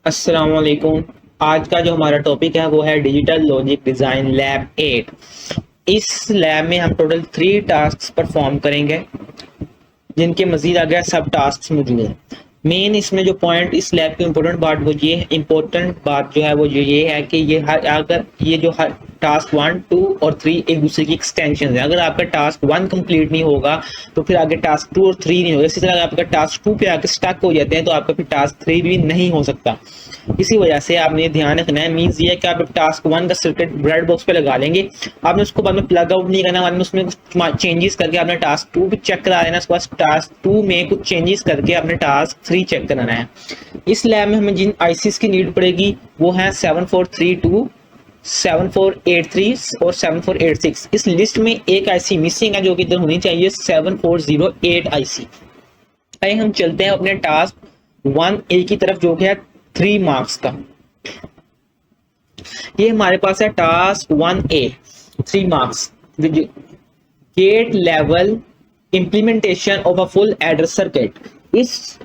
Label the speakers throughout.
Speaker 1: अस्सलाम वालेकुम। आज का जो हमारा टॉपिक है वो है डिजिटल लॉजिक डिज़ाइन लैब 8। इस लैब में हम टोटल 3 टास्क परफॉर्म करेंगे, जिनके मजीद आगे सब टास्क मौजूद हैं। मेन इसमें जो पॉइंट इस लैब की इम्पोर्टेंट बात जो है वो ये है कि ये जो हर टास्क 1, 2 और 3 एक दूसरे की एक्सटेंशन है। अगर आपका टास्क 1 कंप्लीट नहीं होगा तो फिर आगे टास्क 2 और 3 नहीं होगा। इसी तरह अगर आपका टास्क 2 पे आके स्टक हो जाते हैं तो आपका फिर टास्क 3 भी नहीं हो सकता। इसी वजह से आपने ध्यान रखना है। मीन्स ये है कि आप टास्क 1 का सर्किट ब्रेड बॉक्स पे लगा लेंगे, आपने उसको बाद में प्लग आउट नहीं करना, बाद में उसमें कुछ चेंजेस करके आपने टास्क 2 भी चेक करा देना। उसके बाद टास्क 2 में कुछ चेंजेस करके आपने टास्क 3 चेक कराना है। इस लैब में हमें जिन आईसीस की नीड पड़ेगी वो है 7432, 7483 और 7486। इस लिस्ट में एक आईसी मिसिंग है जो कि इधर होनी चाहिए, 7408 आईसी। आइए हम चलते हैं अपने टास्क 1A की तरफ जो कि है 3 मार्क्स का। ये हमारे पास है task 1A 3 marks, gate level implementation of a full adder circuit. इस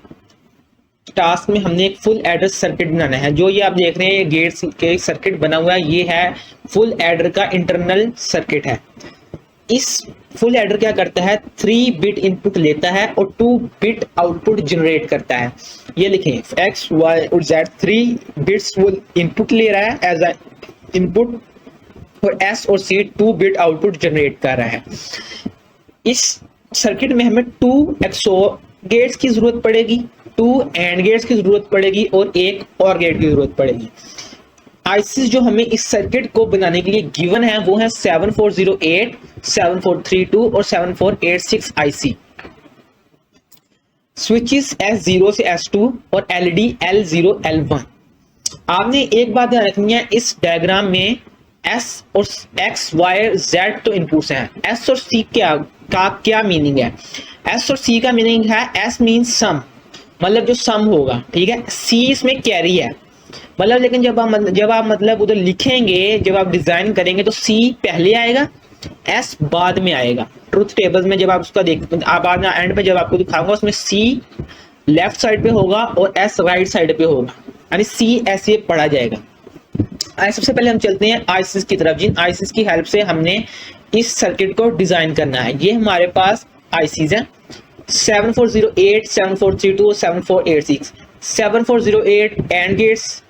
Speaker 1: टास्क में हमने एक फुल एडर सर्किट बनाना है। जो ये आप देख रहे हैं ये गेट के सर्किट बना हुआ है, ये है फुल एडर का इंटरनल सर्किट है। इस फुल एडर क्या करता है, 3 बिट इनपुट लेता है और 2 बिट आउटपुट जनरेट करता है। ये लिखें एक्स वाई और जेड 3 बिट्स वो इनपुट ले रहा है एज इनपुट, और एस और सी 2 बिट आउटपुट जनरेट कर रहा है। इस सर्किट में हमें 2 एक्सोर गेट्स की जरूरत पड़ेगी, 2 एंड गेट्स की जरूरत पड़ेगी और एक और गेट की जरूरत पड़ेगी। आईसीस जो हमें इस सर्किट को बनाने के लिए गिवन है वो है 7408, 7432 और 7486 आईसी। स्विचेस S0 से S2 और एलईडी L0 L1। आपने एक बात ध्यान रखनी है, इस डायग्राम में S और X Y Z तो इनपुट्स हैं। S और C का क्या मीनिंग है? S और C का मीनिंग है, S मीन्स सम, मतलब जो सम होगा, ठीक है। C इसमें कैरी है, मतलब लेकिन जब आप मतलब उधर लिखेंगे, जब आप डिजाइन करेंगे तो C पहले आएगा, S बाद में आएगा। ट्रुथ टेबल्स में जब आप उसका आप बाद में एंड पे जब आपको दिखाऊंगा उसमें C लेफ्ट साइड पे होगा और S राइट साइड पे होगा, यानी C ऐसे पढ़ा जाएगा। सबसे पहले हम चलते हैं आईसीस की तरफ, जिन आईसीस की हेल्प से हमने इस सर्किट को डिजाइन करना है। ये हमारे पास आईसीस हैं 7408, 7432 और 7486। 7408 एंड गेट्स,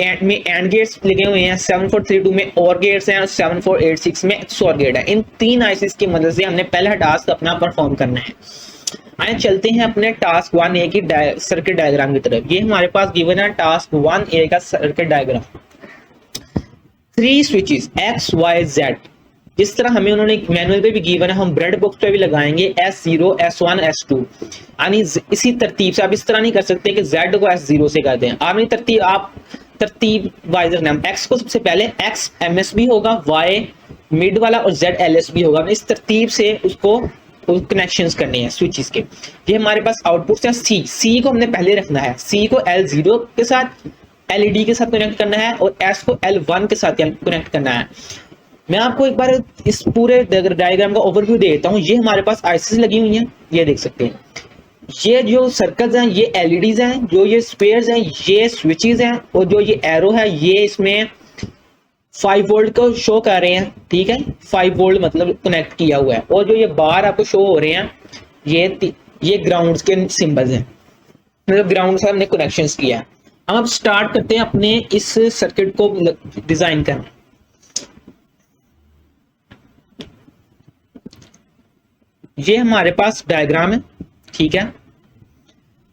Speaker 1: एंड में एंड गेट्स लगे हुए हैं, 7432 में और गेट्स हैं और 7486 में XOR गेट है। इन 3 आईसीस की मदद से हमने पहला टास्क अपना परफॉर्म करना है। आइए चलते हैं अपने टास्क 1A की सर्किट डायग्राम की तरफ। ये हमारे पास गिवन है टास्क 1A का circuit diagram. 3 switches X Y Z, जिस तरह हमें उन्होंने मैनुअल पे भी गिवन है हम ब्रेड बॉक्स पे भी लगाएंगे S0 S1 S2, यानी इसी तरतीब से। आप इस तरह नहीं कर सकते कि Z को S0 से कर दें, आप तरतीब वाइज रखना है। X को सबसे पहले X MSB होगा, Y मिड वाला और Z LSB होगा। इस तरतीब से उसको कनेक्शंस करने हैं स्विचेस के। ये हमारे पास आउटपुट है C को हमने पहले रखना है, C को L0 के साथ एलईडी के साथ कनेक्ट करना है और S को L1 के साथ कनेक्ट करना है। मैं आपको एक बार इस पूरे डायग्राम का ओवरव्यू दे देता हूँ। ये हमारे पास आईसीस लगी हुई हैं, ये देख सकते हैं। ये जो सर्कल्स हैं ये एलईडीज हैं, जो ये स्पेयर्स हैं ये स्विचेस हैं, और जो ये एरो है ये इसमें 5 वोल्ट को शो कर रहे हैं, ठीक है। 5 वोल्ट मतलब कनेक्ट किया हुआ है, और जो ये बार आपको शो हो रहे हैं ये ग्राउंड के सिंबल्स हैं, मतलब ग्राउंड से हमने कनेक्शंस किया है। अब स्टार्ट करते हैं अपने इस सर्किट को डिजाइन करना। ये हमारे पास डायग्राम है, ठीक है।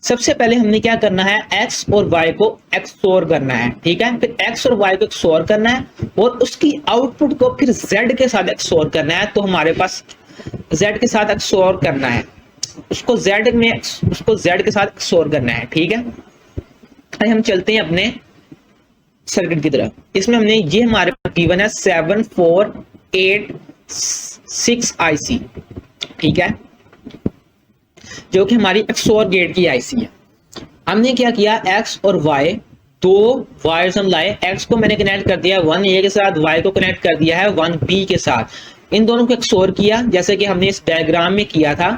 Speaker 1: सबसे पहले हमने क्या करना है, X और Y को XOR करना है, ठीक है। फिर X और Y को XOR करना है और उसकी आउटपुट को फिर Z के साथ XOR करना है। तो हमारे पास Z के साथ XOR करना है, उसको Z के साथ XOR करना है, ठीक है। हम चलते हैं अपने सर्किट की तरफ। इसमें हमने ये हमारे पास गिवन है 7486 आईसी, ठीक है, जो कि हमारी XOR गेट की आईसी है। हमने क्या किया, X और Y 2 वायर्स हम लाए। X को मैंने कनेक्ट कर दिया 1A के साथ, Y को कनेक्ट कर दिया है 1B के साथ। इन दोनों को XOR किया जैसे कि हमने इस डायग्राम में किया था।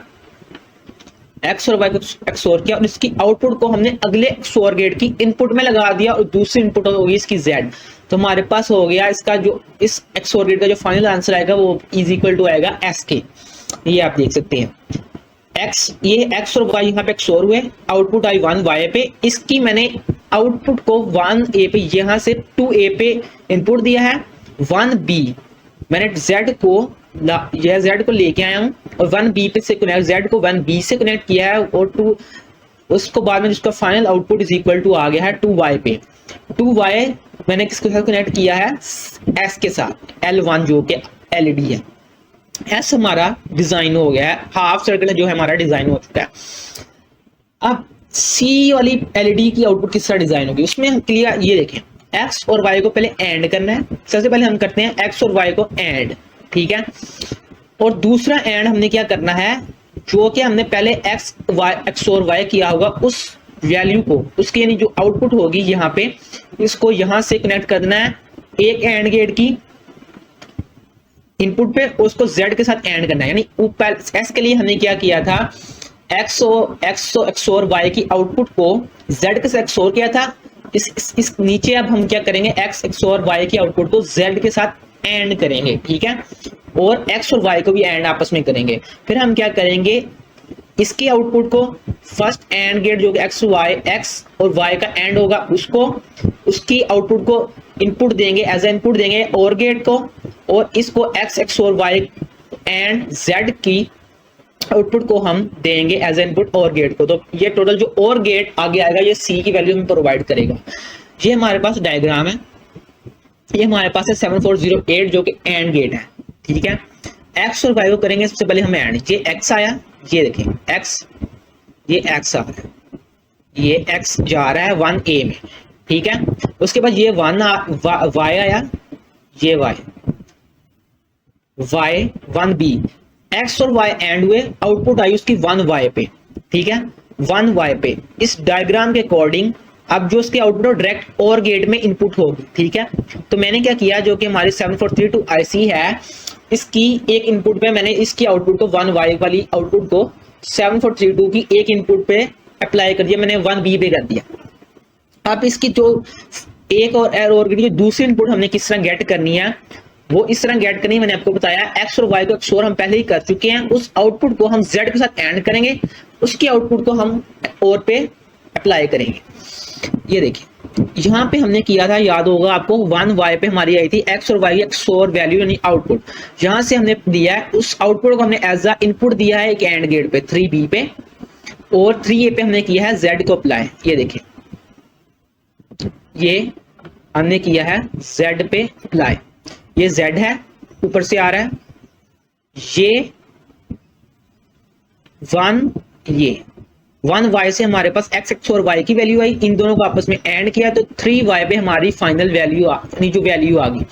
Speaker 1: एक्स और वाई को एक्सोर किया और इसकी आउटपुट को हमने अगले एक्सोर गेट की इनपुट में लगा दिया और दूसरी इनपुट होगी इसकी जेड। तो हमारे पास हो गया इसका जो इस एक्सोर गेट का जो फाइनल आंसर आएगा वो इज इक्वल टू आएगा एस के। ये आप देख सकते हैं ये एक्स और वाई यहाँ पे एक्सोर हुए, आउटपुट आई 1 वाई पे, इसकी मैंने आउटपुट को 1 ए पे यहाँ से 2 ए पे इनपुट दिया है, 1 बी मैंने जेड को लेके आया हूँ और 1 बी पे से कनेक्ट जेड को 1 बी से कनेक्ट किया है और 2 उसको बाद में जिसका final output is equal to आ गया है 2 वाई पे। 2 वाई मैंने किसके साथ कनेक्ट किया है, एस के साथ, L1 जो कि एलईडी है। एस हमारा डिजाइन हो गया है, हाफ सर्कल जो है हमारा डिजाइन हो चुका है। अब सी वाली एलईडी की आउटपुट किस तरह डिजाइन होगी उसमें हम क्लियर ये देखें, एक्स और वाई को पहले एंड करना है। सबसे पहले हम करते हैं एक्स और वाई को एंड, ठीक है। और दूसरा एंड हमने क्या करना है, जो कि हमने पहले एक्स और वाई किया होगा उस वैल्यू को, उसकी यानी जो आउटपुट होगी यहाँ पे, इसको यहां से कनेक्ट करना है एक एंड गेट की इनपुट पे, उसको जेड के साथ एंड करना है। यानी एस के लिए हमने क्या किया था, एक्स और वाई की आउटपुट को जेड के साथ एक्सोर किया था। इस नीचे अब हम क्या करेंगे, एक्स और वाई की आउटपुट को जेड के साथ एंड करेंगे, ठीक है, और एक्स और वाई को भी एंड आपस में करेंगे। फिर हम क्या करेंगे, इसकी आउटपुट को फर्स्ट एंड गेट जो कि एक्स और वाई का एंड होगा उसको, उसकी आउटपुट को इनपुट देंगे, एज ए इनपुट देंगे और गेट को, और इसको एक्स और वाई एंड जेड की आउटपुट को हम देंगे एज ए इनपुट और गेट को। तो ये टोटल जो और गेट आगे आएगा ये सी की वैल्यू हमें प्रोवाइड करेगा। ये हमारे पास डायग्राम है, ये हमारे पास है 7408 जो कि एंड गेट है, ठीक है। एक्स और वाई को करेंगे सबसे पहले हम एंड, ये एक्स आया, ये देखें एक्स, ये एक्स आ रहा है, ये एक्स जा रहा है 1A में, ठीक है। उसके बाद ये वाई आया, ये वाई 1B, एक्स और वाई एंड हुए, आउटपुट आई उसकी 1Y पे, ठीक है, 1Y पे। इस डायग्राम के अकॉर्डिंग अब जो उसके आउटपुट डायरेक्ट और गेट में इनपुट होगी, ठीक है। तो मैंने क्या किया, जो कि हमारी 7432 IC है, इसकी एक इनपुट पे मैंने इसकी आउटपुट को 1Y वाली आउटपुट को 7432 की एक इनपुट पे अप्लाई कर दिया, मैंने 1B पे कर दिया। अब इसकी जो एक और जो दूसरी इनपुट हमने किस तरह गेट करनी है, वो इस तरह गेट करनी है। मैंने आपको बताया एक्स और वाई को एक्सोर हम पहले ही कर चुके हैं, उस आउटपुट को हम जेड के साथ एंड करेंगे, उसकी आउटपुट को हम और पे अप्लाई करेंगे। ये देखिए यहाँ पे हमने किया था, याद होगा आपको, 1Y पे हमारी आई थी एक्स और वाई एक्सोर वैल्यू यानी आउटपुट, यहां से हमने दिया है, उस आउटपुट को हमने एज अ इनपुट दिया है एक एंड गेट पे 3B पे, और 3A पे हमने किया है जेड को अप्लाई। ये देखिए ये हमने किया है जेड पे अप्लाई, ये जेड है ऊपर से आ रहा है, ये 1Y से हमारे पास एक्स और वाई की वैल्यू आई, इन दोनों को आपस में एंड किया तो 3Y पे हमारी फाइनल वैल्यू जो वैल्यू आ गई।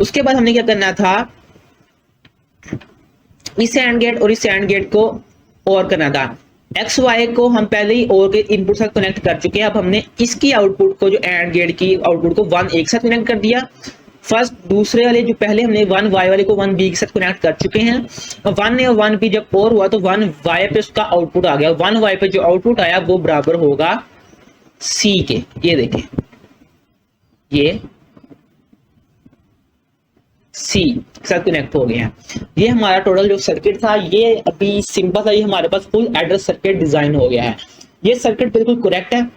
Speaker 1: उसके बाद हमने क्या करना था, इस एंड गेट और इस एंड गेट को और करना था। एक्स वाई को हम पहले ही और के इनपुट साथ कनेक्ट कर चुके हैं, अब हमने इसकी आउटपुट को जो एंड गेट की आउटपुट को 1 एक साथ कनेक्ट कर दिया। फर्स्ट दूसरे वाले जो पहले हमने 1Y वाले को 1B के साथ कनेक्ट कर चुके हैं, 1A और 1B जब और हुआ तो 1Y पे उसका आउटपुट आ गया, 1Y पे जो आउटपुट आया वो बराबर होगा C के। ये देखें ये C के साथ कनेक्ट हो गया। ये हमारा टोटल जो सर्किट था ये अभी सिंपल था, ये हमारे पास फुल एड्रेस सर्किट डिजाइन हो गया है। ये सर्किट बिल्कुल करेक्ट है,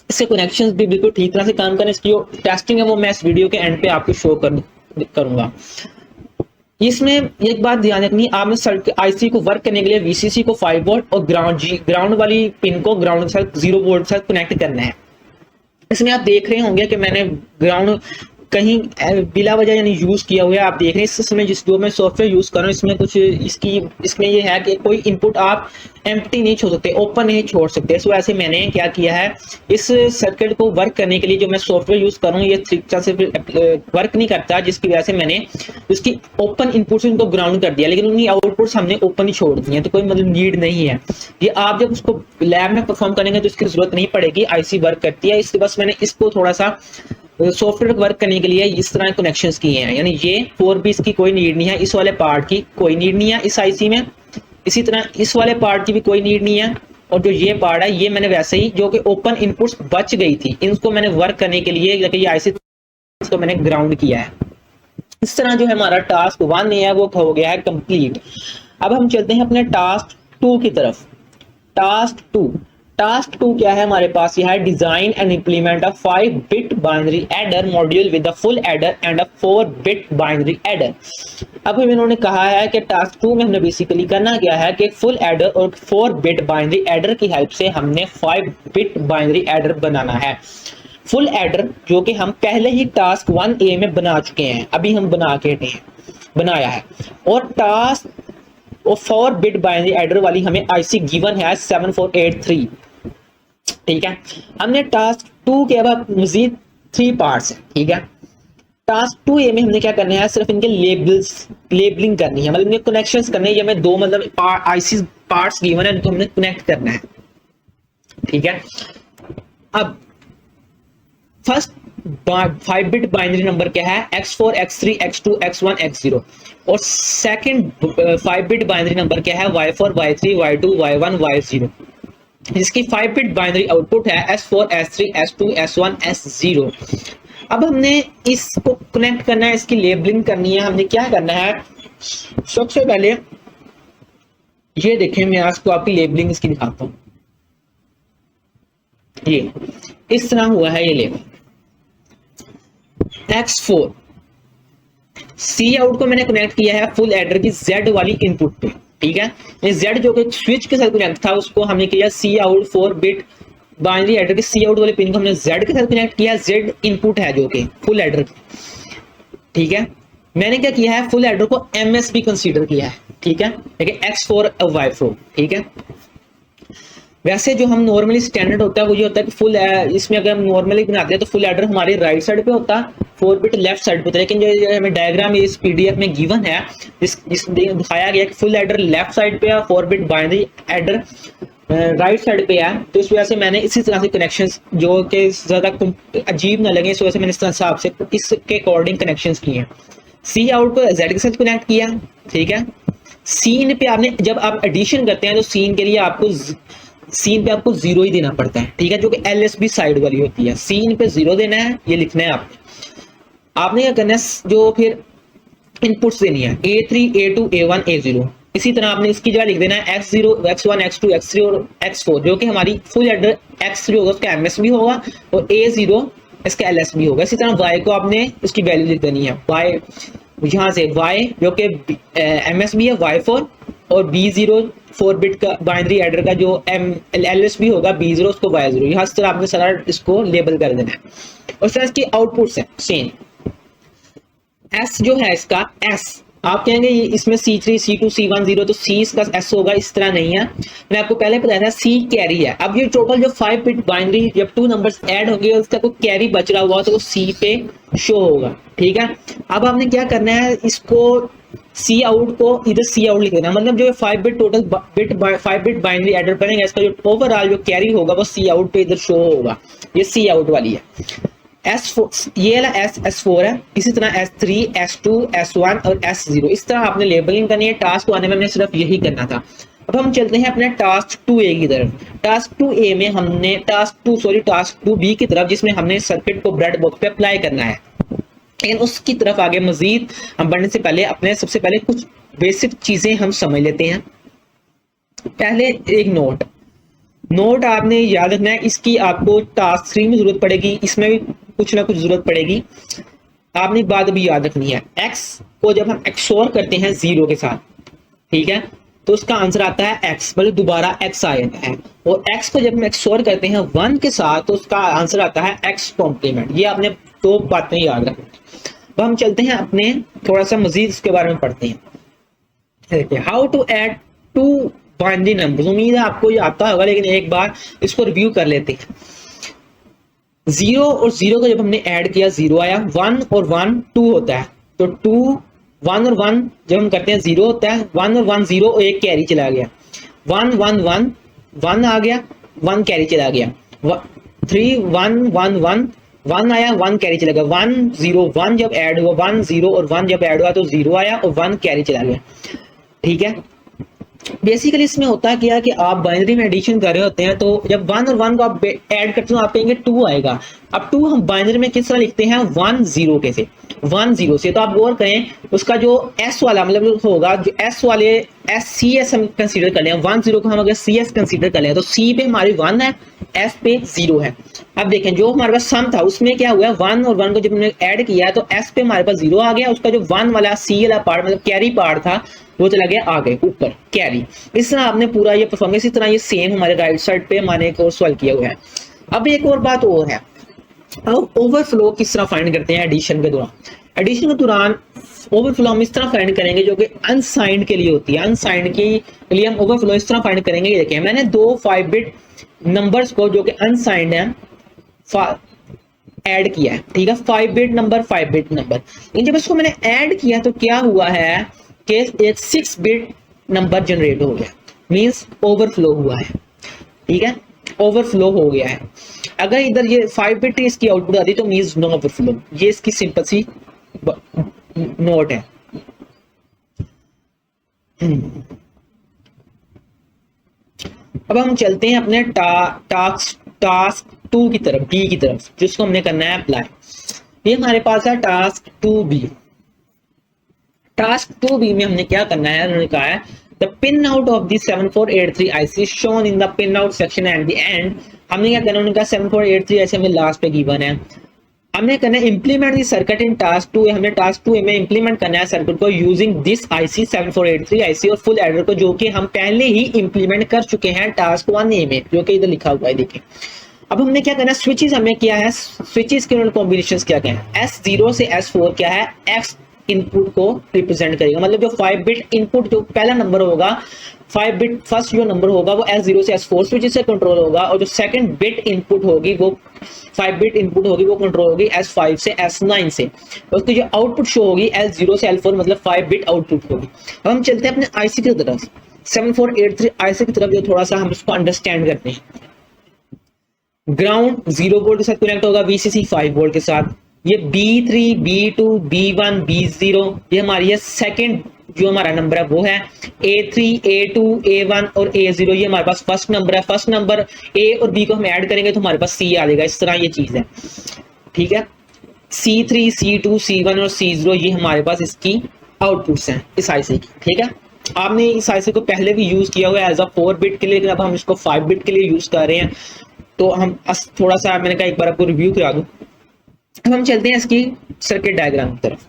Speaker 1: इसके कनेक्शंस भी बिल्कुल ठीक तरह से काम करें। इसकी जो टेस्टिंग है वो मैं इस वीडियो के एंड पे आपको शो करूंगा। इसमें एक बात ध्यान रखनी, आपने आईसी को वर्क करने के लिए वीसीसी को 5 वोल्ट और ग्राउंड वाली पिन को ग्राउंड के साथ 0 वोल्ट के साथ कनेक्ट करना है। इसमें आप देख रहे होंगे कि मैंने ग्राउंड कहीं बिला वजह यानी यूज किया हुआ है, आप देख रहे हैं। इस समय जो मैं सॉफ्टवेयर यूज कर रहा हूँ इसमें कुछ इसमें ये है कि कोई इनपुट आप एम्प्टी नहीं छोड़ सकते, ओपन नहीं छोड़ सकते। इस वजह से मैंने क्या किया है, इस सर्किट को वर्क करने के लिए जो मैं सॉफ्टवेयर यूज कर रहा हूँ ये ठीक तरह से वर्क नहीं करता, जिसकी वजह से मैंने उसकी ओपन इनपुट से उनको ग्राउंड कर दिया, लेकिन उनकी आउटपुट हमने ओपन ही छोड़ दी है, तो कोई मतलब नीड नहीं है। ये आप जब उसको लैब में परफॉर्म करेंगे तो इसकी जरूरत नहीं पड़ेगी, आईसी वर्क करती है। इसके बस मैंने इसको थोड़ा सा सॉफ्टवेयर वर्क करने के लिए इस तरह कनेक्शंस किए हैं, यानी ये 4 बीस की कोई नीड नहीं है, इस वाले पार्ट की कोई नीड नहीं है इस आईसी में। इसी तरह इस वाले पार्ट की भी कोई नीड नहीं है, और जो ये पार्ट है ये मैंने वैसे ही जो कि ओपन इनपुट्स बच गई थी इनको मैंने वर्क करने के लिए ये आईसी को मैंने ग्राउंड किया है। इस तरह जो है हमारा टास्क 1 है वो हो गया है कंप्लीट। अब हम चलते हैं अपने टास्क 2 की तरफ। टास्क 2 क्या है हमारे पास, यह है design and implement a 5 bit binary adder module with a full adder and a 4 bit binary adder. अब इन्होंने कहा है कि टास्क 2 में हमने बेसिकली करना क्या है कि फुल एडर और 4 बिट बाइनरी एडर की हेल्प से हमने 5 बिट बाइनरी एडर बनाना है। फुल एडर जो कि हम पहले ही टास्क 1A में बना चुके हैं, अभी हम बनाया है, और टास्क और 4 बिट बाइनरी एडर वाली हमें आईसी गिवन है 7483। ठीक है, हमने टास्क 2 के बाद मजीद 3 पार्ट्स है। ठीक है, टास्क 2A में हमने क्या करना है, सिर्फ इनके लेबलिंग करनी है, मतलब इनके कनेक्शंस करने हैं। ये हमें 2 मतलब आईसी पार्ट्स गिवन है, इनको हमने कनेक्ट करना है। ठीक है, अब फर्स्ट 5 बिट बाइनरी नंबर क्या है, x4 x3 x2 x1 x0, और सेकंड 5 बिट बाइनरी नंबर क्या है, y4 y3 y2 y1 y0, जिसकी 5 बिट बाइनरी आउटपुट है s4 s3 s2 s1 s0। अब हमने इसको कनेक्ट करना है, इसकी लेबलिंग करनी है। हमने क्या करना है, सबसे पहले ये देखें, मैं आज को आपकी लेबलिंग इसकी दिखाता हूं। ये इस तरह हुआ है ये लेबल। x4 सी आउट को मैंने कनेक्ट किया है फुल एडर की Z वाली इनपुट पे। ठीक है, ये Z जो कि स्विच के साथ कनेक्ट था उसको हमने किया सी आउट 4 बिट बाइनरी एडर के सी आउट वाले पिन को हमने Z के साथ कनेक्ट किया। Z इनपुट है जो कि फुल एडर की। ठीक है, मैंने क्या किया है, फुल एडर को MSB कंसीडर किया है। ठीक है, x4 और y4। ठीक है, वैसे जो हम नॉर्मली स्टैंडर्ड होता है वो ये होता है कि फुल इसमें अगर हम नॉर्मली बनाते हैं तो फुल एडर हमारे राइट साइड पे होता है, 4 बिट लेफ्ट साइड पे होता है। लेकिन जो हमें डायग्राम इस पीडीएफ में गिवन है, जिसमें दिखाया गया कि फुल एडर लेफ्ट साइड पे है, 4 bit binary adder right side पे है, तो इस वजह से मैंने इसी तरह से कनेक्शंस जो कि ज्यादा अजीब ना लगे, इस वजह से मैंने इस हिसाब से इसके अकॉर्डिंग कनेक्शंस किए हैं। सी आउट को Z के साथ कनेक्ट किया। ठीक है, सीन पे आपने जब आप एडिशन करते हैं तो सीन के लिए आपको सीन पे आपको 0 ही देना पड़ता है। ठीक है, जो कि LSB साइड वाली होती है, सीन पे 0 देना है, ये लिखना है आपने क्या करना है, जो फिर इनपुट्स देनी है A3 A2 A1 A0। इसी तरह आपने इसकी जगह लिख देना है x0 x1 x2 x3 और x4, जो कि हमारी फुल एडर x3 होगा उसका MSB होगा, और A0 इसका LSB होगा। इसी तरह y को आपने उसकी वैल्यू लिख देनी है, y यहाँ से y जो कि MSB है y4, और B0 4 बिट का बाइनरी एडर का जो LSB होगा B0 उसको y0। यहाँ से आपने सारा इसको लेबल कर देना है। और सर इसकी आउटपुट्स है सेम। S जो है इसका S, आप कहेंगे ये इसमें C3 C2 C1 0, तो C इसका S होगा, इस तरह नहीं है। मैंने आपको पहले बताया था C कैरी है। अब ये टोटल जो 5 बिट बाइनरी जब 2 नंबर्स ऐड होंगे और उसका कोई कैरी बच रहा हुआ तो वो C पे शो होगा। ठीक है, अब आपने क्या करना है, इसको सी आउट को इधर सी आउट लिख देना, मतलब जो 5 bit total 5 bit binary adder बनेगा, इसका जो ओवरऑल जो कैरी होगा वो सी आउट पे इधर शो होगा। ये सी आउट वाली है। S4 ये वाला S4 है। इसी तरह S3 S2 S1 और S0, इस तरह आपने लेबलिंग करनी है। टास्क 1 में हमने सिर्फ यही करना था। अब हम चलते हैं अपने टास्क 2A की तरफ। टास्क 2A में हमने टास्क 2B की तरफ, जिसमें हमने सर्किट को ब्रेडबोर्ड पे अप्लाई करना है। लेकिन उसकी तरफ आगे मजीद हम बढ़ने से पहले अपने सबसे पहले कुछ बेसिक चीजें हम समझ लेते हैं। पहले एक नोट आपने याद रखना है, इसकी आपको टास्क 3 में जरूरत पड़ेगी, इसमें भी कुछ ना कुछ जरूरत पड़ेगी। आपने बात भी याद रखनी है, x को जब हम XOR करते हैं 0 के साथ, ठीक है, तो उसका आंसर आता है x, मतलब दोबारा x आ जाता है। और x को जब हम XOR करते हैं 1 के साथ तो उसका आंसर आता है x कॉम्प्लीमेंट। ये आपने 2 बातें याद रखनी। अब हम चलते हैं अपने थोड़ा सा मजीद इसके बारे में पढ़ते हैं। How to add 2 binary numbers. उम्मीद है आपको ये आता होगा, लेकिन एक बार इसको रिव्यू कर लेते हैं। 0 और 0 को जब हमने ऐड किया 0 आया, 1 और 1 2 होता है, तो 2 1 और 1 जब हम करते हैं 0 होता है, 1 और 1 0 और एक कैरी चला गया, 1 1 1 1 आ गया, 1 कैरी चला गया, 3 1 1 1 1 आया, 1 कैरी चला गया, 1 0 1 जब ऐड हुआ, 1 0 और 1 जब ऐड हुआ तो 0 आया और 1 कैरी चला गया। ठीक है, बेसिकली इसमें होता क्या है कि आप बाइनरी में एडिशन कर रहे होते हैं, तो जब 1 और 1 को आप ऐड करते हो आप कहेंगे 2 आएगा। अब 2 हम बाइनरी में किस तरह लिखते हैं, 1 0 के से, 1 0 से। तो आप गौर करें उसका जो एस वाला मतलब होगा, जो एस वाले एस सी एस हम कंसीडर कर लें, 1 0 को हम अगर सी एस कंसीडर कर लें तो सी पे हमारी 1 है, एस पे 0 है। अब देखें जो हमारे पास सम था उसमें क्या हुआ, 1 और 1 को जब हमने ऐड किया तो एस पे हमारे पास 0 आ गया, उसका जो 1 वाला सी वाला पार्ट मतलब कैरी पार्ट था वो चला गया आगे ऊपर कैरी। इस तरह आपने पूरा ये परफॉर्मेंस, इस तरह ये सेम हमारे राइट साइड पे हमारे एक और सॉल्व किया हुआ है। अब एक और बात और है, अब ओवरफ्लो किस तरह फाइंड करते हैं एडिशन के दौरान। एडिशन के दौरान ओवरफ्लो हम इस तरह फाइंड करेंगे जो कि अनसाइंड के लिए होती है। अनसाइंड के लिए हम ओवरफ्लो इस तरह फाइंड करेंगे, ये देखिए मैंने दो 5 बिट नंबर्स को जो कि अनसाइंड है ऐड किया है, ठीक है, 5 बिट नंबर 5 बिट नंबर। लेकिन जब इसको मैंने ऐड किया तो क्या हुआ है कि एक 6 बिट नंबर जनरेट हो गया, मींस ओवरफ्लो हुआ है, ठीक है, ओवरफ्लो हो गया है। अगर इधर ये 5 बिट इसकी आउटपुट आती तो मींस नो ओवरफ्लो। ये इसकी सिंपल सी नोट है। अब हम चलते हैं अपने टास्क 2 की तरफ, बी की तरफ, जिसको हमने करना है अप्लाई। ये हमारे पास है टास्क 2B। टास्क 2B में हमने क्या करना है, उन्होंने कहा है the pin out of the 7483 IC shown in the pin out section at the end. हमने क्या करना है, उन्होंने कहा 7483 ऐसे हमें लास्ट पे गिवन है, हमने करना है implement the circuit in task 2। हमने टास्क 2 में इंप्लीमेंट करना है सर्किट को यूजिंग दिस IC 7483 IC और फुल एडर को, जो कि हम पहले ही इंप्लीमेंट कर चुके हैं टास्क 1A में, जो कि इधर लिखा हुआ है देखिए। अब हमने क्या करना है, स्विचेस हमें क्या है, स्विचेस के कॉम्बिनेशंस क्या क्या है, S0 से S4 क्या है, X इनपुट को रिप्रेजेंट करेगा, मतलब जो 5 बिट इनपुट जो पहला नंबर होगा, 5 बिट फर्स्ट जो नंबर होगा वो S0 से S4 स्विच से कंट्रोल होगा, और जो सेकंड बिट इनपुट होगी वो 5 बिट इनपुट होगी वो कंट्रोल होगी S5 से S9 से। उसकी जो आउटपुट शो होगी S0 से L4 मतलब 5 बिट आउटपुट होगी। अब हम चलते हैं अपने आईसी की तरफ, 7483 आईसी की तरफ, जो थोड़ा सा हम इसको अंडरस्टैंड करते हैं। ग्राउंड 0 वोल्ट के साथ कनेक्ट होगा, VCC 5 वोल्ट के साथ। ये B3 B2 B1 B0 ये हमारी है सेकंड जो हमारा नंबर है वो है, A3 A2 A1 और A0 ये हमारे पास फर्स्ट नंबर है। फर्स्ट नंबर A और B को हम ऐड करेंगे तो हमारे पास C आ जाएगा, इस तरह ये चीज है, ठीक है। C3 C2 C1 और C0 ये हमारे पास इसकी आउटपुट्स हैं इस आईसी की, ठीक है। आपने इस आईसी को पहले भी यूज किया हुआ है एज अ 4 बिट के लिए, लेकिन अब हम इसको 5 बिट के लिए यूज कर रहे हैं, तो हम थोड़ा सा मैंने कहा एक बार आपको रिव्यू करा दूं। अब हम चलते हैं इसकी सर्किट डायग्राम की तरफ।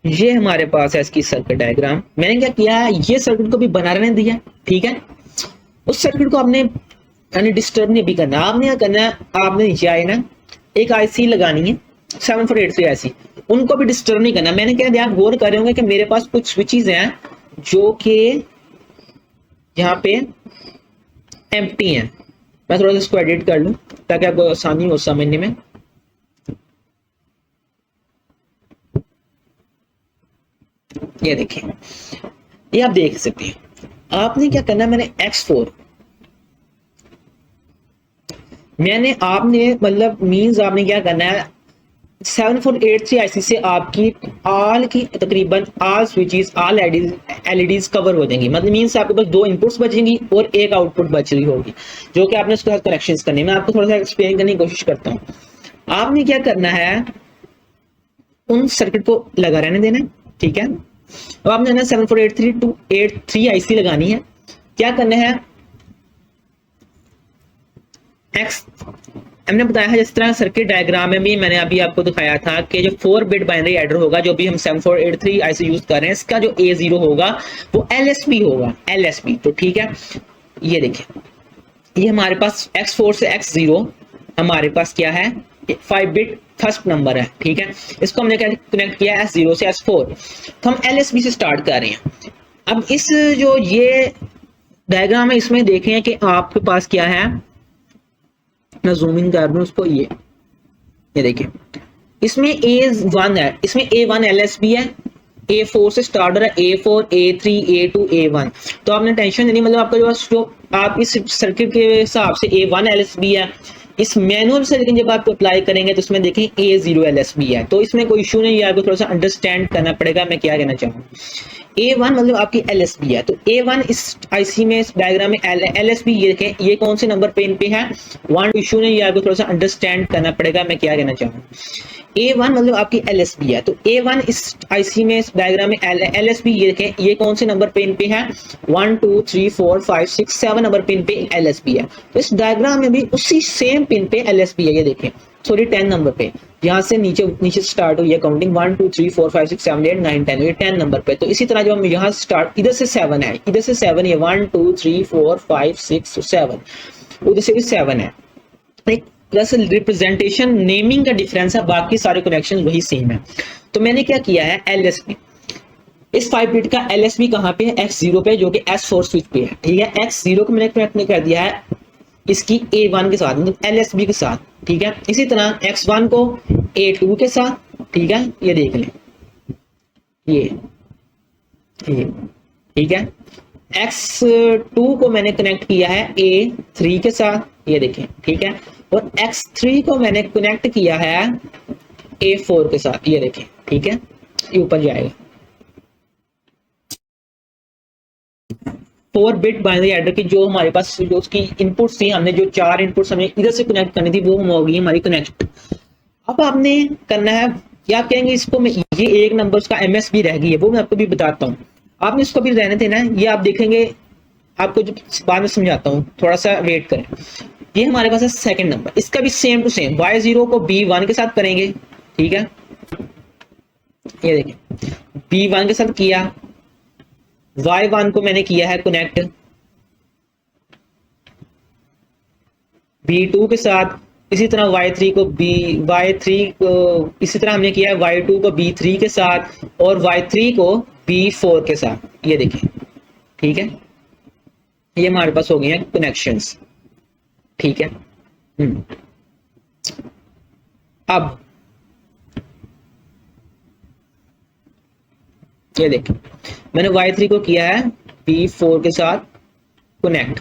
Speaker 1: ये हमारे पास है इसकी सर्किट डायग्राम। मैंने क्या किया है, ये सर्किट को भी बना रहने दिया, ठीक है। उस सर्किट को आपने यानी डिस्टर्ब नहीं भी करना, आपने क्या करना है, आपने नीचे आए ना एक आईसी लगानी है 7483 आईसी, उनको भी डिस्टर्ब नहीं करना। मैंने क्या दिया, आप गौर कर रहे होंगे कि मेरे पास कुछ स्विचेस हैं जो कि यहाँ पे एम्प्टी हैं। मैं थोड़ा सा इसको एडिट कर लूं ताकि आपको आसानी हो समझने में। ये देखिए, ये आप देख सकते हैं। आपने क्या करना है, मैंने X4 आपने मतलब मींस आपने क्या करना है, 7483 IC से आपकी ऑल की तकरीबन all switches all LEDs cover हो जाएंगी, मतलब मींस आपके पास 2 इनपुट्स बचेंगी और एक आउटपुट बच रही होगी, जो कि आपने उसके साथ कनेक्शंस करने। मैं आपको थोड़ा सा एक्सप्लेन करने की कोशिश करता हूँ। आपने क्या करना है, उन सर्किट को लगा रहने देना, ठीक है। अब आपने 7483 IC लगानी है। क्या करना है, X हमने बताया है जिस तरह सर्किट डायग्राम में भी मैंने अभी आपको दिखाया था कि जो 4 बिट बाइनरी एडर होगा, जो भी हम 7483 IC यूज कर रहे हैं, इसका जो A0 होगा वो LSB होगा, LSB। तो ठीक है, ये देखिए, ये हमारे पास X4 से X0 हमारे पास क्या है, 5 बिट फर्स्ट नंबर है, ठीक है। इसको हमने कनेक्ट किया है S0 से S4, तो हम LSB से स्टार्ट कर रहे हैं। अब इस जो ये डायग्राम है इसमें देखें कि आपके पास क्या है, मैं जूम इन कर दूं उसको, ये देखिए, इसमें A1 है, इसमें A1 LSB है, A4 से स्टार्ट हो रहा है, A4 A3 A2 A1। तो आपने टेंशन नहीं, मतलब आपका जो आप इस सर्किट के हिसाब से A1 LSB है, इस मैनुअल से लेकिन जब आप अप्लाई करेंगे तो इसमें देखें A0 LSB है, तो इसमें कोई इशू नहीं है। आपको थोड़ा सा अंडरस्टैंड करना पड़ेगा मैं क्या कहना चाहूँ। A1 मतलब आपकी LSB है, तो A1 इस IC में इस डायग्राम में LSB ये देखें, ये कौन से नंबर पे इन पे है, 1 इशू नहीं, ये आपको थोड़ा सा अंडरस्टैंड करना पड़ेगा मैं क्या कहना चाहूँ। A1 मतलब आपकी LSB है, तो A1 इस IC में इस डायग्राम में LSB ये देखें, ये कौन से नंबर पे इन पे है, 1 2 3 4 5 6 7 नंबर पिन पे LSB है। तो इस डायग्राम में भी उसी सेम पिन पे LSB है, ये देखें सॉरी 10 नंबर पे, यहाँ से नीचे नीचे स्टार्ट हुई है काउंटिंग 1 2 3 4 5 6 7 8 9 10, ये 10 नंबर पे। तो इसी तरह जो हम यहाँ स्टार्ट, इधर से 7 है, इधर से 7 है, 1 2 3 4 5 6 7, उधर से भी 7 है। एक जैसे रिप्रेजेंटेशन नेमिंग का डिफरेंस है, बाकी सारे कनेक्शन वही सेम है। तो मैंने क्या किया है, LSB इस 5 बिट का LSB कहाँ पे है, X0 पे, जो कि S4 स्विच पे है, ठीक है। X0 को मैंने कनेक्ट कर दिया है इसकी A1 के साथ, मतलब LSB के साथ, ठीक है। इसी तरह X1 को A2 के साथ, ठीक है, ये देख लें, ये ठीक है। X2 को मैंने कनेक्ट किया है A3 के साथ, ये देखें, ठीक है। और X3 को मैंने कनेक्ट किया है A4 के साथ, ये देखें, ठीक है, ये ऊपर जाएगा। 4 बिट बाइनरी एडर की जो हमारे पास जो उसकी इनपुट्स थी, हमने जो 4 इनपुट्स हमें इधर से कनेक्ट करनी थी, वो हम हो गई हमारी कनेक्ट। अब आपने करना है, क्या आप कहेंगे इसको मैं, ये एक नंबर उसका MSB रह गई है, वो मैं आपको भी बताता हूँ। आपने इसको भी रहने देना है, ये आप देखेंगे, आपको जो बाद में समझाता हूँ, थोड़ा सा वेट करें। ये हमारे पास है सेकंड नंबर, इसका भी सेम टू सेम Y0 को B1 के साथ करेंगे, ठीक है। ये देखिए B1 के साथ किया, Y1 को मैंने किया है कनेक्ट B2 के साथ, इसी तरह Y3 को इसी तरह हमने किया है Y2 को B3 के साथ और Y3 को B4 के साथ, ये देखें, ठीक है। ये हमारे पास हो गए हैं कनेक्शंस, ठीक है। अब ये देखें, मैंने Y3 को किया है B4 के साथ कनेक्ट।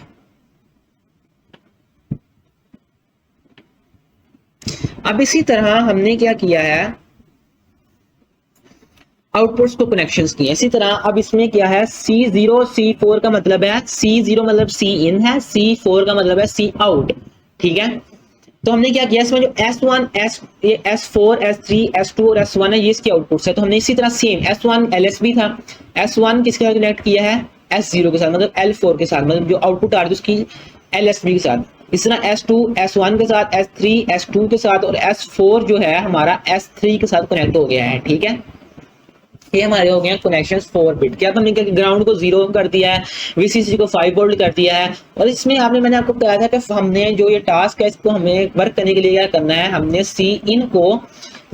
Speaker 1: अब इसी तरह हमने क्या किया है, आउटपुट्स को कनेक्शंस किए इसी तरह। अब इसमें क्या है, C0 C4 का मतलब है, C0 मतलब C इन है, C4 का मतलब है C आउट, ठीक है। तो हमने क्या किया, इसमें जो S1 S4 S3 S2 और S1 है, ये इसके आउटपुट्स है। तो हमने इसी तरह सेम S1 LSB था, S1 किसके साथ कनेक्ट किया है, S0 के साथ, मतलब L4 के साथ, मतलब जो आउटपुट आ रही है उसकी LSB के साथ। इस तरह S2 S1 के साथ, S3 S2 के साथ और S4 जो है हमारा S3 के साथ कनेक्ट हो गया है, ठीक है। ये हमारे हो गए हैं कनेक्शंस 4 बिट। क्या हमने ग्राउंड को 0 कर दिया है, VCC को 5 वोल्ट कर दिया है। और इसमें मैंने आपको बताया था कि हमने जो ये टास्क है इसको हमें वर्क करने के लिए क्या करना है, हमने C इन को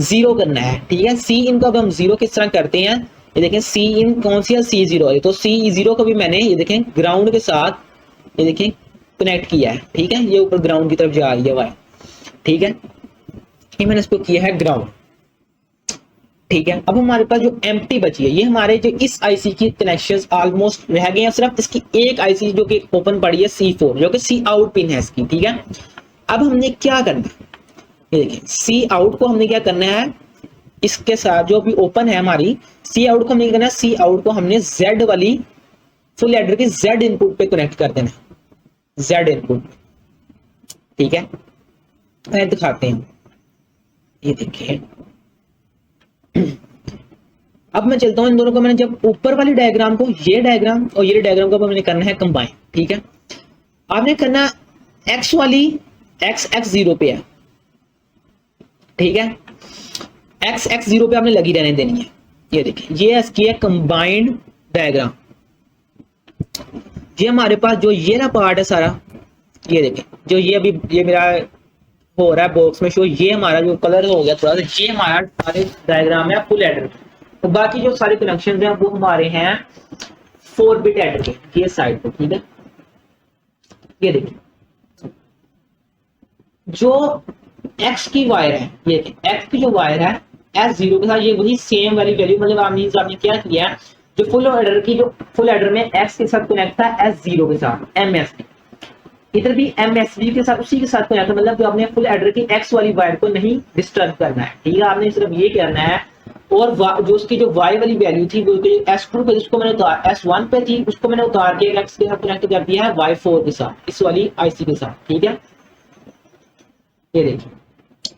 Speaker 1: 0 करना है, ठीक है। C इन को अब हम 0 किस तरह करते हैं, ये देखें C इन कौन सी है, C0 है। तो C0 को भी मैंने ये देखें ग्राउंड के साथ ये देखें कनेक्ट किया है, ठीक है। ये ऊपर ग्राउंड की तरफ जा रही है वायर, ठीक है। ये मैंने इसको किया है ग्राउंड, ठीक है। अब हमारे पास जो एम्प्टी बची है, ये हमारे जो इस आईसी की कनेक्शंस ऑलमोस्ट रह गए हैं, सिर्फ इसकी एक आईसी जो कि ओपन पड़ी है C4, जो कि C आउट पिन है इसकी, ठीक है। अब हमने क्या करना है, ये देखिए C आउट को हमने क्या करना है, इसके साथ जो भी ओपन है हमारी C आउट को हमने क्या करना है, C आउट को हमने Z वाली फुल एडर की Z इनपुट पे कनेक्ट कर देना है, Z इनपुट, ठीक है। मैं दिखाते हैं, ये देखिए। अब मैं चलता हूं इन दोनों को, मैंने जब ऊपर वाली डायग्राम को, ये डायग्राम और ये डायग्राम को मैंने करना है कंबाइन, ठीक है। आपने करना X वाली X0 पे है, ठीक है। X0 पे आपने लगी रहने देनी है। ये देखिए ये इसकी है कंबाइंड डायग्राम। ये हमारे पास जो ये ना पार्ट है सारा, ये देखें जो ये अभी ये मेरा हो रहा है बॉक्स में शो, ये हमारा जो कलर हो गया थोड़ा सा, ये हमारा सारे डायग्राम है फुल एडर। तो बाकी जो सारे कनेक्शन हैं वो हमारे हैं 4 बिट एडर के, ये साइड पे, ठीक है। ये देखिए जो X की वायर है, ये X की जो वायर है S0 के साथ, ये वही सेम वाली वैल्यू, मतलब आपने क्या किया, जो फुल एडर की, जो फुल एडर में X के साथ कनेक्ट था S0 के साथ MSB, इधर भी MSB के साथ उसी के साथ कनेक्ट, मतलब जो आपने फुल एडर की X वाली वायर को नहीं डिस्टर्ब करना है, ठीक है। आपने सिर्फ ये करना है और जो उसकी जो y वाली वैल्यू थी वो S2 पे जिसको मैंने S1 पे थी उसको मैंने उतार के x के साथ कनेक्ट कर दिया है Y4 के साथ, इस वाली IC के साथ। ठीक है, ये देखिए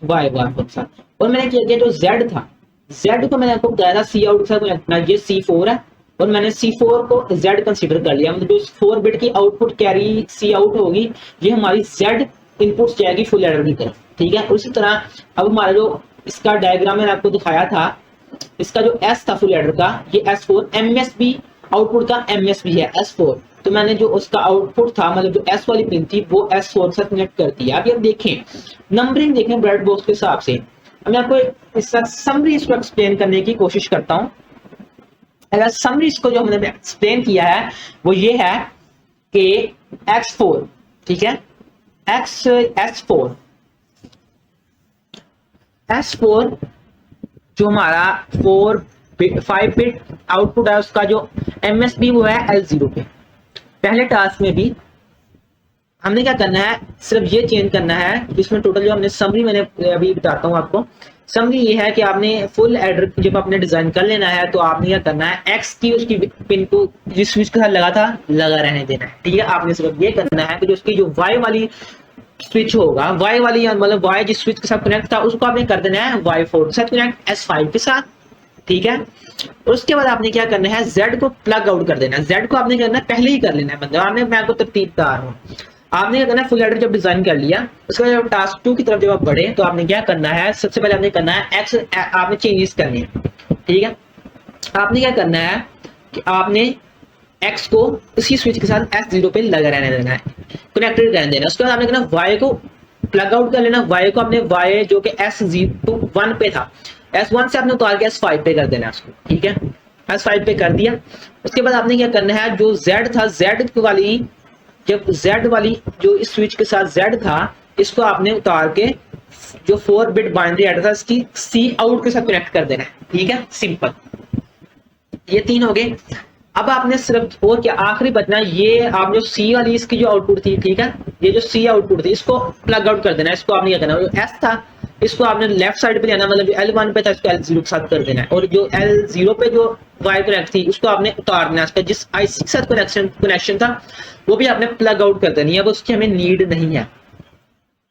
Speaker 1: Y4 के साथ। और मैंने क्या किया, जो Z था, Z को मैंने आपको बताया था C आउट के साथ कनेक्ट करना, ये C4 है और मैंने C4 को Z कंसीडर कर लिया। मतलब जो 4 बिट की आउटपुट कैरी C आउट होगी ये हमारी Z इनपुट जाएगी फुल एडर की तरफ। ठीक है, उसी तरह अब हमारा जो इसका डायग्राम मैंने आपको दिखाया था, इसका जो S था फुल एडर का, ये S4 MSB आउटपुट का MSB है S4। तो मैंने जो उसका आउटपुट था, मतलब जो S वाली पिन थी वो S4 से कनेक्ट कर दिया। अभी अब देखें नंबरिंग, देखें ब्रेड बॉक्स के हिसाब से। मैं आपको इसका समरी इसको एक्सप्लेन करने की कोशिश करता हूं। अगर समरी इसको जो हमने एक्सप्लेन किया है वो ये है कि X4, ठीक है, S4 जो हमारा 5 बिट आउटपुट है उसका जो MSB वो है L0 पे। पहले टास्क में भी हमने क्या करना है, सिर्फ ये चेंज करना है जिसमें टोटल जो हमने समरी, मैंने अभी बताता हूँ आपको। समरी ये है कि आपने फुल एडर जब आपने डिजाइन कर लेना है तो आपने क्या करना है, एक्स की उसकी पिन को जिस स्विच के साथ लगा था लगा रहने देना है। ठीक है, आपने सिर्फ ये करना है कि जो उसकी जो वाई वाली स्विच होगा, वाई वाली मतलब वाई जिस स्विच के साथ कनेक्ट था उसको आपने कर देना है Y4 के साथ कनेक्ट S5 के साथ। ठीक है, उसके बाद आपने क्या करना है, Z को प्लग आउट कर देना है। Z को आपने करना है पहले ही कर लेना है, मतलब आपने, मैं आपको तरतीब बता रहा हूँ। आपने क्या करना है, फुल एडर जब डिजाइन कर लिया उसके बाद जब टास्क 2 की तरफ जब आप बढ़े तो आपने क्या करना है, सबसे पहले आपने करना है एक्स, आपने चेंजेस करनी है। ठीक है, आपने क्या करना है कि आपने एक्स को इसी स्विच के साथ S0 पे लगा रहने देना है, कनेक्टेड रहने देना। उसके बाद आपने करना वाई को प्लग आउट कर लेना। वाई को आपने वाई जो कि S1 पे था, S1 से आपने उतार के S5 पे कर देना है उसको। ठीक है, S5 पे कर दिया। उसके बाद आपने क्या करना है, जो Z था, Z वाली जब Z वाली जो इस स्विच के साथ Z था इसको आपने उतार के जो 4 बिट बाइनरी एडर था इसकी C आउट के साथ कनेक्ट कर देना है। ठीक है, सिंपल, ये 3 हो गए। अब आपने सिर्फ और क्या आखिरी बचना, ये आप जो C वाली इसकी जो आउटपुट थी, ठीक है, ये जो C आउटपुट थी इसको प्लग आउट कर देना है। इसको आपने क्या करना, जो S था इसको आपने लेफ्ट साइड पे जाना, मतलब जो L1 पे था इसको L0 के साथ कर देना है। और जो L0 पे जो वाई कनेक्ट थी उसको आपने उतार देना है। इसका जिस IC के साथ कनेक्शन था वो भी आपने प्लग आउट कर देनी है, अब उसकी हमें नीड नहीं है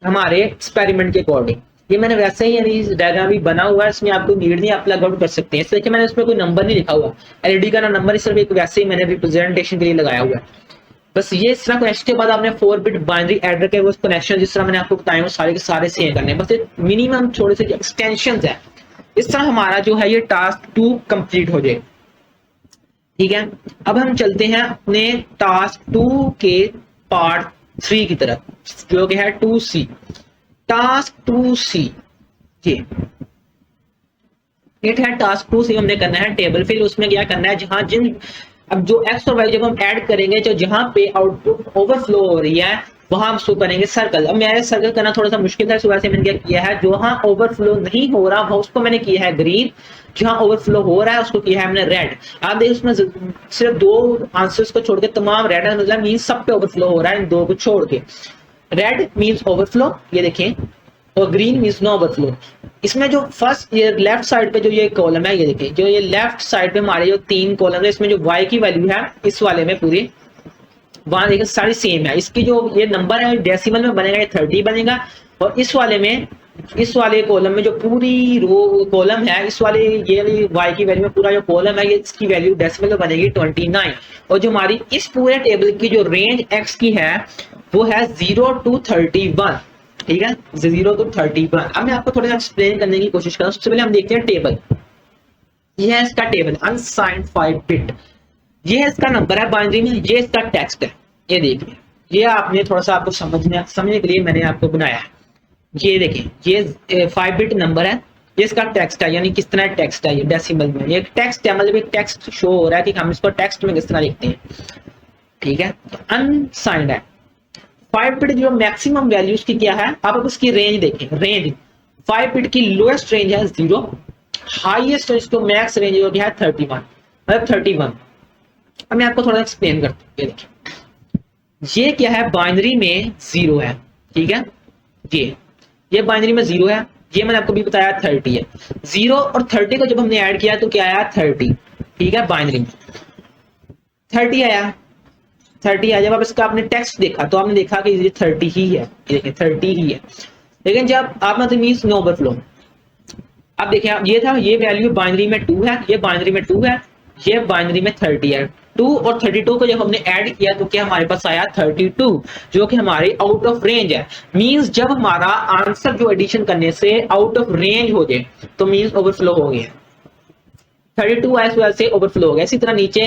Speaker 1: हमारे एक्सपेरिमेंट के अकॉर्डिंग। ये मैंने वैसे ही यानी डायग्राम भी बना हुआ है, इसमें आपको नीड नहीं, आप प्लग आउट कर सकते हैं। इसलिए कि मैंने उसमें कोई नंबर नहीं लिखा हुआ, एलईडी का ना नंबर, सिर्फ एक वैसे ही मैंने रिप्रेजेंटेशन के लिए लगाया हुआ है बस। ये इस तरह कनेक्शन के बाद आपने 4 बिट बाइनरी एडर के वो कनेक्शन जिस तरह मैंने आपको बताया वो सारे के सारे सेम करने हैं, बस मिनिमम थोड़े से एक्सटेंशन है। इस तरह हमारा जो है ये टास्क 2 कंप्लीट हो जाए। ठीक है, अब हम चलते हैं अपने टास्क 2 के पार्ट 3 की तरफ, जो कि है 2C। टास्क 2C ये है टास्क 2C। हमने करना है टेबल फिल। उसमें क्या करना है, जहां जिन अब जो एक्स और वाई जब हम ऐड करेंगे, जो जहां पे आउटपुट ओवरफ्लो हो रही है वहां हम उसको करेंगे सर्कल। अब मेरे सर्कल करना थोड़ा सा मुश्किल था, इस वजह से मैंने क्या किया है, जहां ओवरफ्लो नहीं हो रहा उसको मैंने किया है ग्रीन, जहां ओवरफ्लो हो रहा है उसको किया है मैंने रेड। आप देखिए उसमें सिर्फ 2 आंसर्स को छोड़ के तमाम रेड है, मतलब मीन सब पे ओवरफ्लो हो रहा है इन 2 को छोड़ के। रेड मीन्स ओवरफ्लो, ये देखें, और ग्रीन मीन्स नो ओवरफ्लो। इसमें जो फर्स्ट ये लेफ्ट साइड पे जो ये कॉलम है, ये देखिए जो ये लेफ्ट साइड पे हमारे जो 3 कॉलम है, इसमें जो y की वैल्यू है इस वाले में पूरी वहां देखिए सारी सेम है। इसकी जो ये नंबर है डेसिमल में बनेगा, ये 30 बनेगा। और इस वाले में, इस वाले कॉलम में जो पूरी रो कॉलम है, इस वाले ये y की वैल्यू में पूरा जो कॉलम है ये इसकी वैल्यू डेसिमल में बनेगी 29। और जो हमारी इस पूरे टेबल की जो रेंज x की है वो है 0 to 31। ठीक है, 0 to 31। अब मैं आपको थोड़ा सा एक्सप्लेन करने की कोशिश करूं। सबसे पहले हम देखते हैं टेबल। ये है इसका टेबल, अनसाइंड 5 बिट, ये है इसका नंबर है बाइनरी में, ये इसका टेक्स्ट है। ये देखिए, ये आपने थोड़ा सा आपको समझने के लिए मैंने आपको बनाया है। ये देखिए, ये 5 बिट नंबर है, ये इसका टेक्स्ट है, यानी किस तरह टेक्स्ट है, ये डेसिमल में ये टेक्स्ट है, मतलब एक टेक्स्ट शो हो रहा है कि हम इसको टेक्स्ट में किस तरह लिखते हैं। ठीक है, तो अनसाइंड है। 5 बिट जो मैक्सिमम वैल्यू उसकी क्या है, आप उसकी रेंज देखें। रेंज 5 बिट की लोएस्ट रेंज है 0, हाईएस्ट इसको मैक्स रेंज हो गया है 31, मतलब 31। अब मैं आपको थोड़ा एक्सप्लेन करता हूँ। ये देखिए, ये क्या है, बाइनरी में 0 है। ठीक है, ये बाइनरी में 0 है, ये मैंने आपको भी बताया 30 है। 0 और 30 को जब हमने ऐड किया तो क्या आया 30, ठीक है, बाइनरी में 30 आया। 30 आया। जब आप इसका आपने टेक्स्ट देखा तो आपने देखा कि ये 30 ही है, ये देखिए 30 ही है। लेकिन जब आप मतलब मीन्स नो ओवरफ्लो, अब देखिए ये था, ये वैल्यू बाइनरी में 2 है, ये बाइनरी में 2 है, ये बाइनरी में 30 है। 2 और 32 को जब हमने ऐड किया तो क्या हमारे पास आया 32, जो कि हमारी आउट ऑफ रेंज है। मींस जब हमारा आंसर जो एडिशन करने से आउट ऑफ रेंज हो जाए तो मींस ओवरफ्लो हो गया। 32 इस वजह से ओवरफ्लो हो गया। इसी तरह नीचे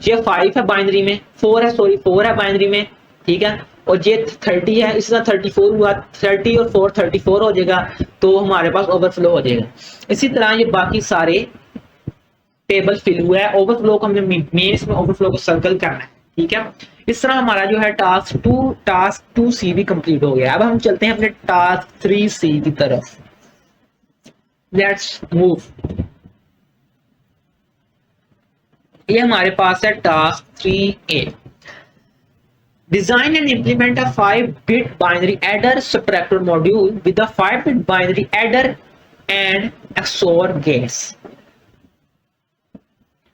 Speaker 1: ये 5 है बाइनरी में, 4 है, सॉरी 4 है बाइनरी में, ठीक है, और ये 30 है, इसी तरह 34 हुआ, 30 और 4 34 हो जाएगा, तो हमारे पास ओवरफ्लो हो जाएगा। इसी तरह ये बाकी सारे टेबल फिल हुआ है। ओवरफ्लो को हमें मेन इसमें ओवरफ्लो को सर्कल करना है, ठीक है। इस तरह हमारा जो है टास्क 2C भी कंप्लीट हो गया। अब हम चलते हैं अपने टास्क 3C की तरफ। Let's move. ये हमारे पास है task 3A। Design and implement a 5-bit binary adder subtractor module with a 5-bit binary adder and XOR gates।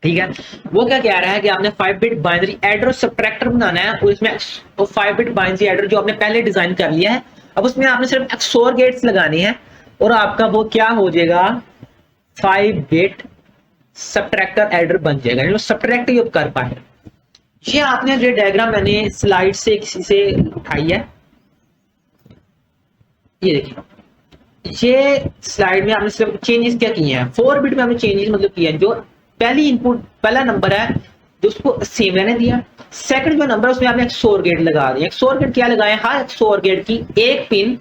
Speaker 1: ठीक है, वो क्या कह रहा है कि आपने 5-bit बाइनरी एडर और सब्ट्रैक्टर बनाना है, और इसमें 5-bit बाइनरी एडर जो आपने पहले डिजाइन कर लिया है, अब उसमें आपने सिर्फ XOR गेट्स लगाने हैं और आपका वो क्या हो जाएगा 5-bit सब्ट्रैक्टर एडर बन जाएगा, जो सब्ट्रैक्ट ही कर पाए। ये आपने जो डायग्राम मैंने स्लाइड से किसी से उठाई है, ये देखिए, ये स्लाइड में आपने सिर्फ चेंजेस क्या किए हैं, 4-bit में आपने चेंजेस मतलब किए हैं। जो पहली इनपुट पहला नंबर है जो उसको सेम रहने दिया, सेकंड जो नंबर है उसमें आपने XOR गेट लगा दिया। XOR गेट क्या लगाया, हर XOR गेट की एक पिन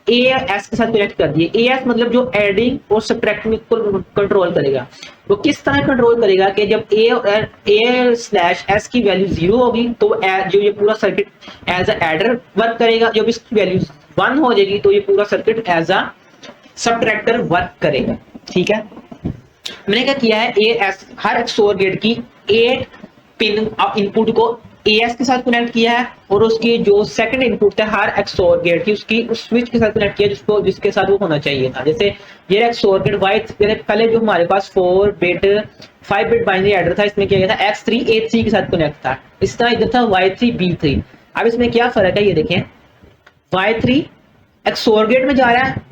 Speaker 1: AS के साथ कनेक्ट कर दिए। AS मतलब जो एडिंग और सब्ट्रैक्टिंग को कंट्रोल करेगा। वो किस तरह कंट्रोल करेगा कि जब A/S की वैल्यू 0 होगी तो जो ये पूरा circuit as a adder work करेगा, जब इसकी वैल्यू 1 हो जाएगी तो ये पूरा circuit as a subtractor work करेगा, ठीक है। मैंने क्या किया है, AS हर XOR गेट की एक पिन इनपुट को AS के साथ कनेक्ट किया है, और उसकी जो सेकंड इनपुट है हर XOR गेट की उसकी उस स्विच के साथ कनेक्ट किया जिसके साथ वो होना चाहिए था। जैसे ये XOR गेट पहले जो हमारे पास 5-bit बाइनरी एडर था, इसमें क्या था X3 A3 के साथ कनेक्ट था। इस तरह इधर था Y3 B3। अब इसमें क्या फर्क है, ये देखें, Y3 XOR गेट में जा रहा है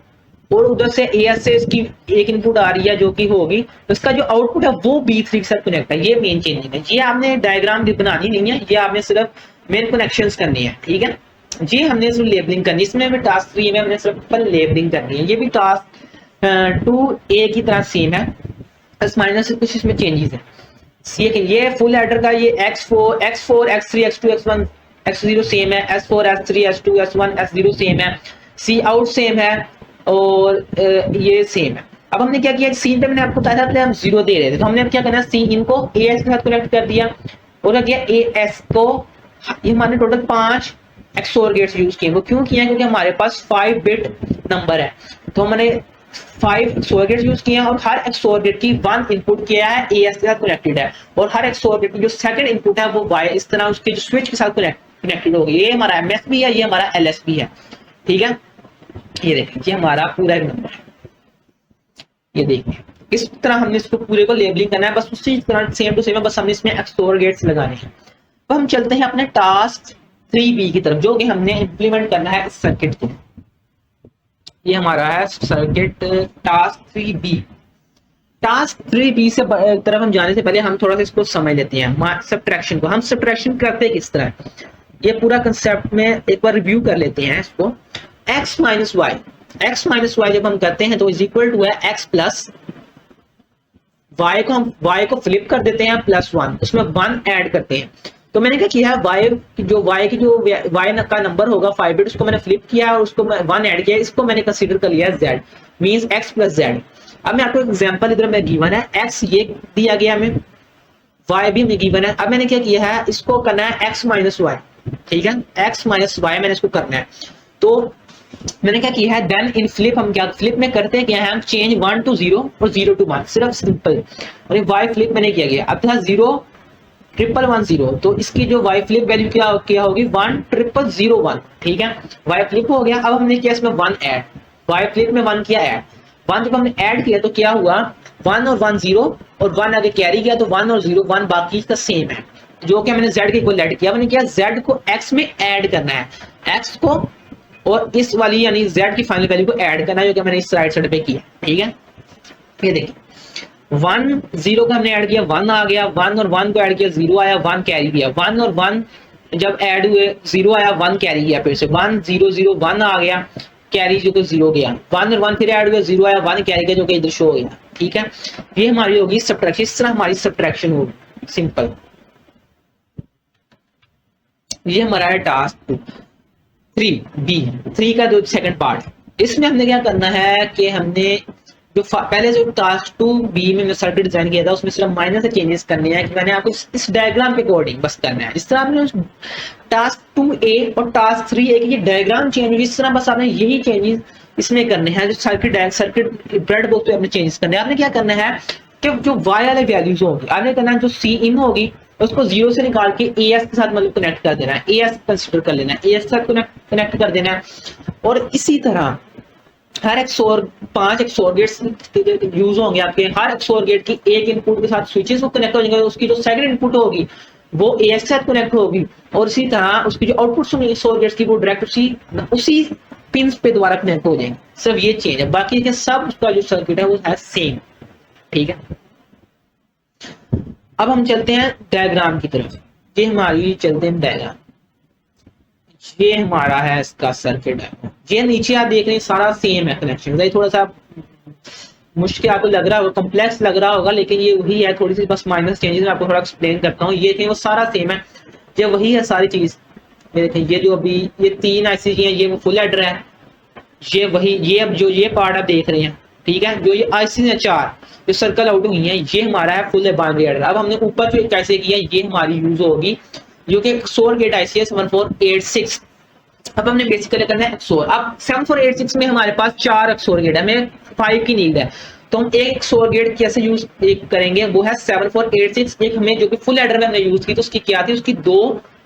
Speaker 1: और उधर से AS से इसकी एक इनपुट आ रही है जो कि होगी, तो इसका जो आउटपुट है वो B3 के साथ कनेक्ट है। ये मेन चेंजिंग है। ये आपने डायग्राम भी बनानी नहीं है, ये आपने सिर्फ मेन कनेक्शंस करनी है, ठीक है। ये हमने सिर्फ लेबलिंग करनी है, इसमें भी टास्क 3 में हमने सिर्फ लेबलिंग करनी है। ये भी टास्क 2A की तरह सेम है, प्लस माइनस कुछ इसमें चेंजेस है। ये फुल एडर का ये X4 X3 X2 X1 X0 same है, S4 S3 S2 S1 S0 same है, C आउट सेम है, और ये सेम है। अब हमने क्या किया, सीन पे मैंने आपको बताया था हम 0 दे रहे थे, तो हमने अब क्या करना, सी इनको AS के साथ कनेक्ट कर दिया, और क्या AS को, ये हमारे टोटल 5 XOR गेट्स यूज किए। वो क्यों किया, क्योंकि हमारे पास 5-bit नंबर है, तो हमने 5 XOR गेट्स यूज किए हैं, और हर XOR गेट की 1 इनपुट किया है AS के साथ कनेक्टेड है, और हर XOR गेट की जो सेकंड इनपुट है वो Y इस तरह उसके जो स्विच के साथ कनेक्टेड होगी। ये हमारा MSB है, ये हमारा LSB है, ठीक है। ये देखिए, ये हमारा पूरा एक नंबर है, ये देखिए इस तरह हमने इसको पूरे को लेबलिंग करना है, बस उसी तरह सेम टू सेम है, बस हमने इसमें XOR गेट्स लगाने हैं। तो हम चलते हैं अपने टास्क 3B की तरफ, जो कि हमने इंप्लीमेंट करना है इस सर्किट को। ये हमारा है circuit task 3B। Task 3B से तरफ हम जाने से पहले हम थोड़ा सा इसको समझ लेते हैं सब्ट्रैक्शन को। हम सब्ट्रैक्शन करते किस तरह, ये पूरा कंसेप्ट में एक बार रिव्यू कर लेते हैं इसको। x माइनस वाई जब हम करते हैं तो इज इक्वल टू है x प्लस y को फ्लिप कर देते हैं +1, उसमें 1 ऐड करते हैं। तो मैंने क्या किया है, y की जो y का नंबर होगा 5-bit, उसको मैंने फ्लिप किया और उसको 1 ऐड किया, इसको मैंने कंसीडर कर लिया z, means x plus z। अब मैं आपको एग्जांपल इधर में गिवन है, x ये दिया गया हमें, y भी हमें गिवन है। अब मैंने क्या किया है, इसको करना है x माइनस वाई, ठीक है, x माइनस वाई मैंने इसको करना है। तो मैंने क्या किया है, देन इन फ्लिप, हम क्या फ्लिप में करते हैं, क्या है, हम चेंज 1 to 0 और 0 to 1, सिर्फ सिंपल। और ये y फ्लिप मैंने किया गया, अब था 0 ट्रिपल 1 0, तो इसकी जो y फ्लिप वैल्यू क्या होगी 1 ट्रिपल 0 1, ठीक है, y फ्लिप हो गया। अब हमने किया इसमें 1 ऐड, वाई फ्लिप में 1 किया ऐड, 1 जब हमने ऐड किया तो क्या हुआ, 1 और 1 0 और 1 आगे कैरी किया तो 1 और 0 1 बाकी का सेम है, जो कि मैंने z के इक्वल ऐड किया। मैंने क्या z को x में ऐड करना है, x को और इस वाली यानी z की फाइनल वैल्यू को ऐड करना है, जो कि मैंने इस राइट साइड पे किया। ठीक है, ये देखिए 1 0 का हमने ऐड किया 1 आ गया, 1 और 1 को ऐड किया 0 आया, 1 कैरी किया, 1 और 1 जब ऐड हुए 0 आया 1 कैरी किया, फिर से 1 0 0 1 आ गया कैरी जो कि 0 गया, 1 और 1 फिर ऐड हुए 0 आया 1 कैरी किया जो कि इधर शो हो गया। ठीक है, ये हमारी होगी सब्ट्रैक्शन, इस तरह हमारी सब्ट्रैक्शन होगी सिंपल। ये हमारा है टास्क 3 का जो सेकंड पार्ट, इसमें हमने क्या करना है कि हमने जो पहले जो टास्क 2B में सर्किट डिजाइन किया था उसमें सिर्फ माइनर से चेंजेस करने हैं कि मैंने आपको इस डायग्राम के अकॉर्डिंग बस करना है। इस तरह आपने टास्क 2A और टास्क 3A की ये डायग्राम चेंज हुई, इस तरह बस आपने यही चेंजेस इसमें करने हैं। जो सर्किट ब्रेड बोर्ड पे आपने चेंजेस करने हैं। आपने क्या करना है कि जो वाई वाले वैल्यूज होगी आपने करना है, जो सी इन होगी उसको 0 से निकाल के AS के साथ मतलब कनेक्ट कर देना है, AS कंसिडर कर लेना है, AS के साथ कनेक्ट कर देना है। और इसी तरह हर XOR 5 XOR गेट्स यूज होंगे आपके, हर XOR गेट की एक इनपुट के साथ स्विचेस को कनेक्ट हो जाएंगे, उसकी जो सेकंड इनपुट होगी वो AS के साथ कनेक्ट होगी और इसी तरह उसकी जो आउटपुट होंगे XOR गेट्स की वो डायरेक्ट उसी पिंस पे दोबारा कनेक्ट हो जाएंगे। सिर्फ ये चेंज है, बाकी के सब उसका जो सर्किट है वो है सेम। ठीक है, अब हम चलते हैं डायग्राम की तरफ। ये हमारी चलते हैं डायग्राम, ये हमारा है इसका सर्किट है। ये नीचे आप देख रहे हैं सारा सेम है कनेक्शन, ये थोड़ा सा मुश्किल आपको लग रहा होगा, कॉम्प्लेक्स लग रहा होगा, लेकिन ये वही है, थोड़ी सी बस माइनस चेंजेस मैं आपको थोड़ा एक्सप्लेन करता हूँ। ये वो सारा सेम है, ये वही है सारी चीज। ये देखें, ये जो अभी ये 3 IC है ये वो फुल एडर है, ये वही ये अब जो ये पार्ट आप देख रहे हैं। ठीक है, जो ये IC है 4 जो सर्कल आउट हुई है ये हमारा है फुल बाइनरी एडर। अब हमने ऊपर जो कैसे किया ये हमारी यूज होगी जो कि XOR गेट IC है 7486। अब हमने बेसिकली करना है XOR। अब 7486 में हमारे पास 4 XOR गेट है, हमें 5 की नीड है, तो हम एक XOR गेट कैसे यूज करेंगे, वो है 7486। एक हमें जो कि फुल एडर में हमने यूज की तो उसकी क्या थी, उसकी 2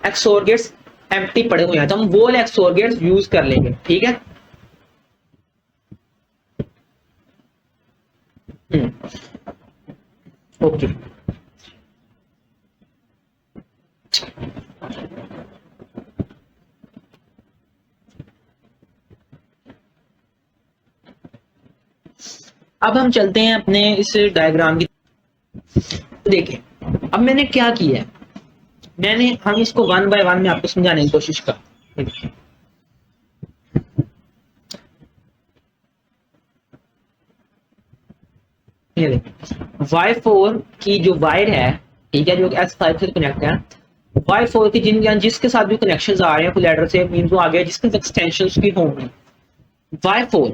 Speaker 1: XOR गेट्स एम्प्टी पड़े हुए हैं, तो हम वो XOR गेट्स यूज कर लेंगे। ठीक है, ओके अब हम चलते हैं अपने इस डायग्राम की। देखिए अब मैंने क्या किया है, हम इसको 1 बाय 1 में आपको समझाने की कोशिश कर। ये देखिए Y4 की जो वायर है, ठीक है, जो S5 से कनेक्ट है, Y4 की जिसके साथ भी कनेक्शन आ रहे हैं फुल एडर से मीन तो आ गया जिसके एक्सटेंशन की होंगी Y4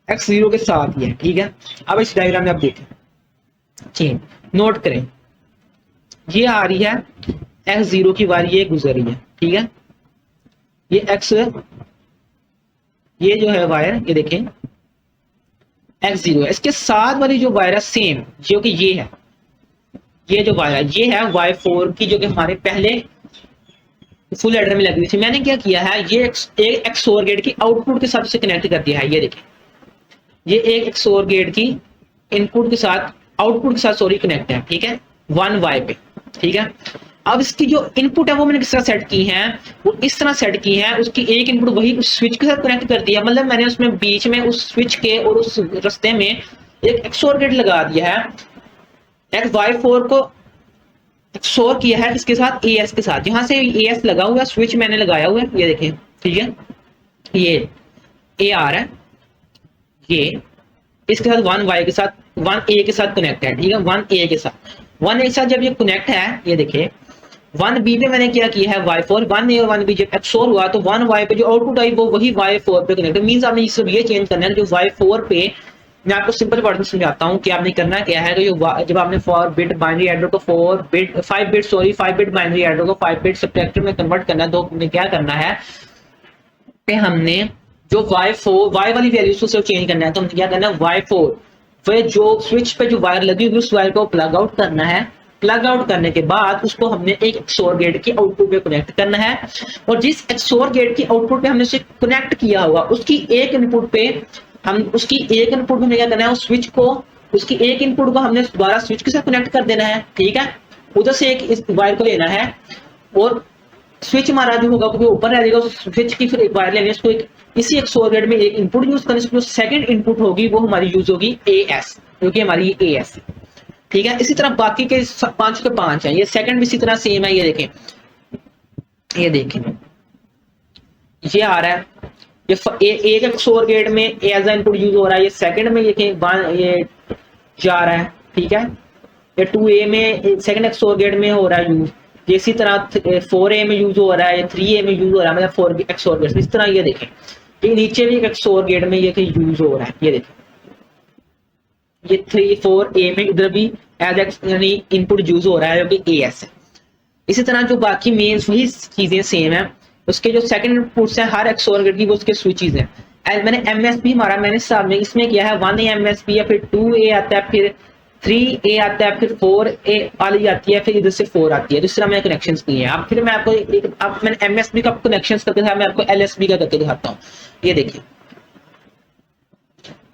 Speaker 1: X0 के साथ ही है। ठीक है, अब इस डायग्राम में आप देखें, चेन नोट करें, ये आ रही है X0 की वायर, ये गुजर रही है। ठीक है, ये X ये जो है वायर ये देखें X0 है, इसके साथ वाली जो वायर है सेम जो कि ये है, ये जो वायर है ये है Y4 की जो कि हमारे पहले फुल एडर में लगी हुई थी। मैंने क्या किया है, ये एक XOR गेट की आउटपुट के साथ से कनेक्ट कर दिया है। ये देखें, ये एक XOR गेट की इनपुट के साथ आउटपुट के साथ सॉरी कनेक्ट है। ठीक है, 1 Y पे। ठीक है, अब इसकी जो इनपुट है वो मैंने किस तरह सेट की है, वो इस तरह सेट की है, उसकी एक इनपुट वही उस स्विच के साथ कनेक्ट कर दिया, मतलब मैंने उसमें बीच में उस स्विच के और उस रास्ते में एक XOR गेट लगा दिया है। Y4 को XOR किया है इसके साथ AS के साथ, यहां से AS लगा हुआ है, स्विच मैंने लगाया हुआ है, ये देखें। ठीक है, ये AR है, ये इसके साथ 1 Y के साथ 1 A के साथ कनेक्ट है। ठीक है, 1 A के साथ 1 A के साथ जब ये कनेक्ट है, ये देखिए 1 B पे मैंने क्या किया है Y4 1 A और 1 B जब XOR हुआ तो 1 Y पे जो आउटपुट आई वो वही Y4 पे कनेक्ट है। मींस आपने सिर्फ ये चेंज करना है जो Y4 पे, मैं आपको सिंपल वर्ड में समझाता हूँ कि आपने करना क्या है कि जब आपने 4 बिट बाइनरी एडर को 5 बिट बाइनरी एडर को 5 बिट सब्ट्रैक्टर में कन्वर्ट करना है, तो हमने क्या करना है कि हमने जो Y वाली वैल्यूज को सिर्फ चेंज करना है, तो हमने क्या करना है Y4 फिर जो स्विच पे जो वायर लगी हुई उस वायर को प्लग आउट करना है प्लग आउट करने के बाद उसको हमने एक XOR गेट की आउटपुट पे कनेक्ट करना है, और जिस XOR गेट की आउटपुट पे हमने उसे कनेक्ट किया हुआ उसकी एक इनपुट पे हमें क्या करना है, उस स्विच को, उसकी एक इनपुट को हमने दोबारा स्विच के साथ कनेक्ट कर देना है, ठीक है। उधर से एक इस वायर को लेना है और स्विच हमारा जो होगा वो ऊपर रह जाएगा, उस स्विच की फिर एक वायर लेनी है, उसको एक इसी XOR गेट में एक इनपुट यूज करने से जो सेकंड इनपुट होगी वो हमारी यूज होगी AS, क्योंकि हमारी AS है, ठीक है। इसी तरह बाकी के 5 के 5 है, ये सेकंड भी इसी तरह सेम है, ये देखें ये आ रहा है, एक XOR गेट में एज इनपुट यूज हो रहा है, ये सेकंड में ये जा रहा है, ठीक है। ये 2A में सेकंड XOR गेट में हो रहा है यूज, इसी तरह 4A में यूज हो रहा है, 3A में यूज हो रहा है, मतलब 4 XOR गेट। इस तरह ये देखें कि नीचे भी एक XOR गेट में ये यूज हो रहा है, ये देखें ये 3-4A में इधर भी एज यानी इनपुट यूज हो रहा है जो कि AS है। इसी तरह जो बाकी मेन वही चीजें सेम है, उसके जो सेकंड इनपुट्स हैं हर XOR गेट की वो उसके स्विचेस हैं। मैंने MSB हमारा मैंने सामने इसमें किया है 1A MSB, या फिर 2A आता है, फिर 3A आता है, फिर 4A वाली आती है, फिर इधर से 4 आती है। दूसरा मैंने कनेक्शंस किए हैं। अब फिर मैं आपको अब मैंने MSB का कनेक्शंस करके दिखाया, मैं आपको LSB का करके दिखाता हूँ। ये देखिए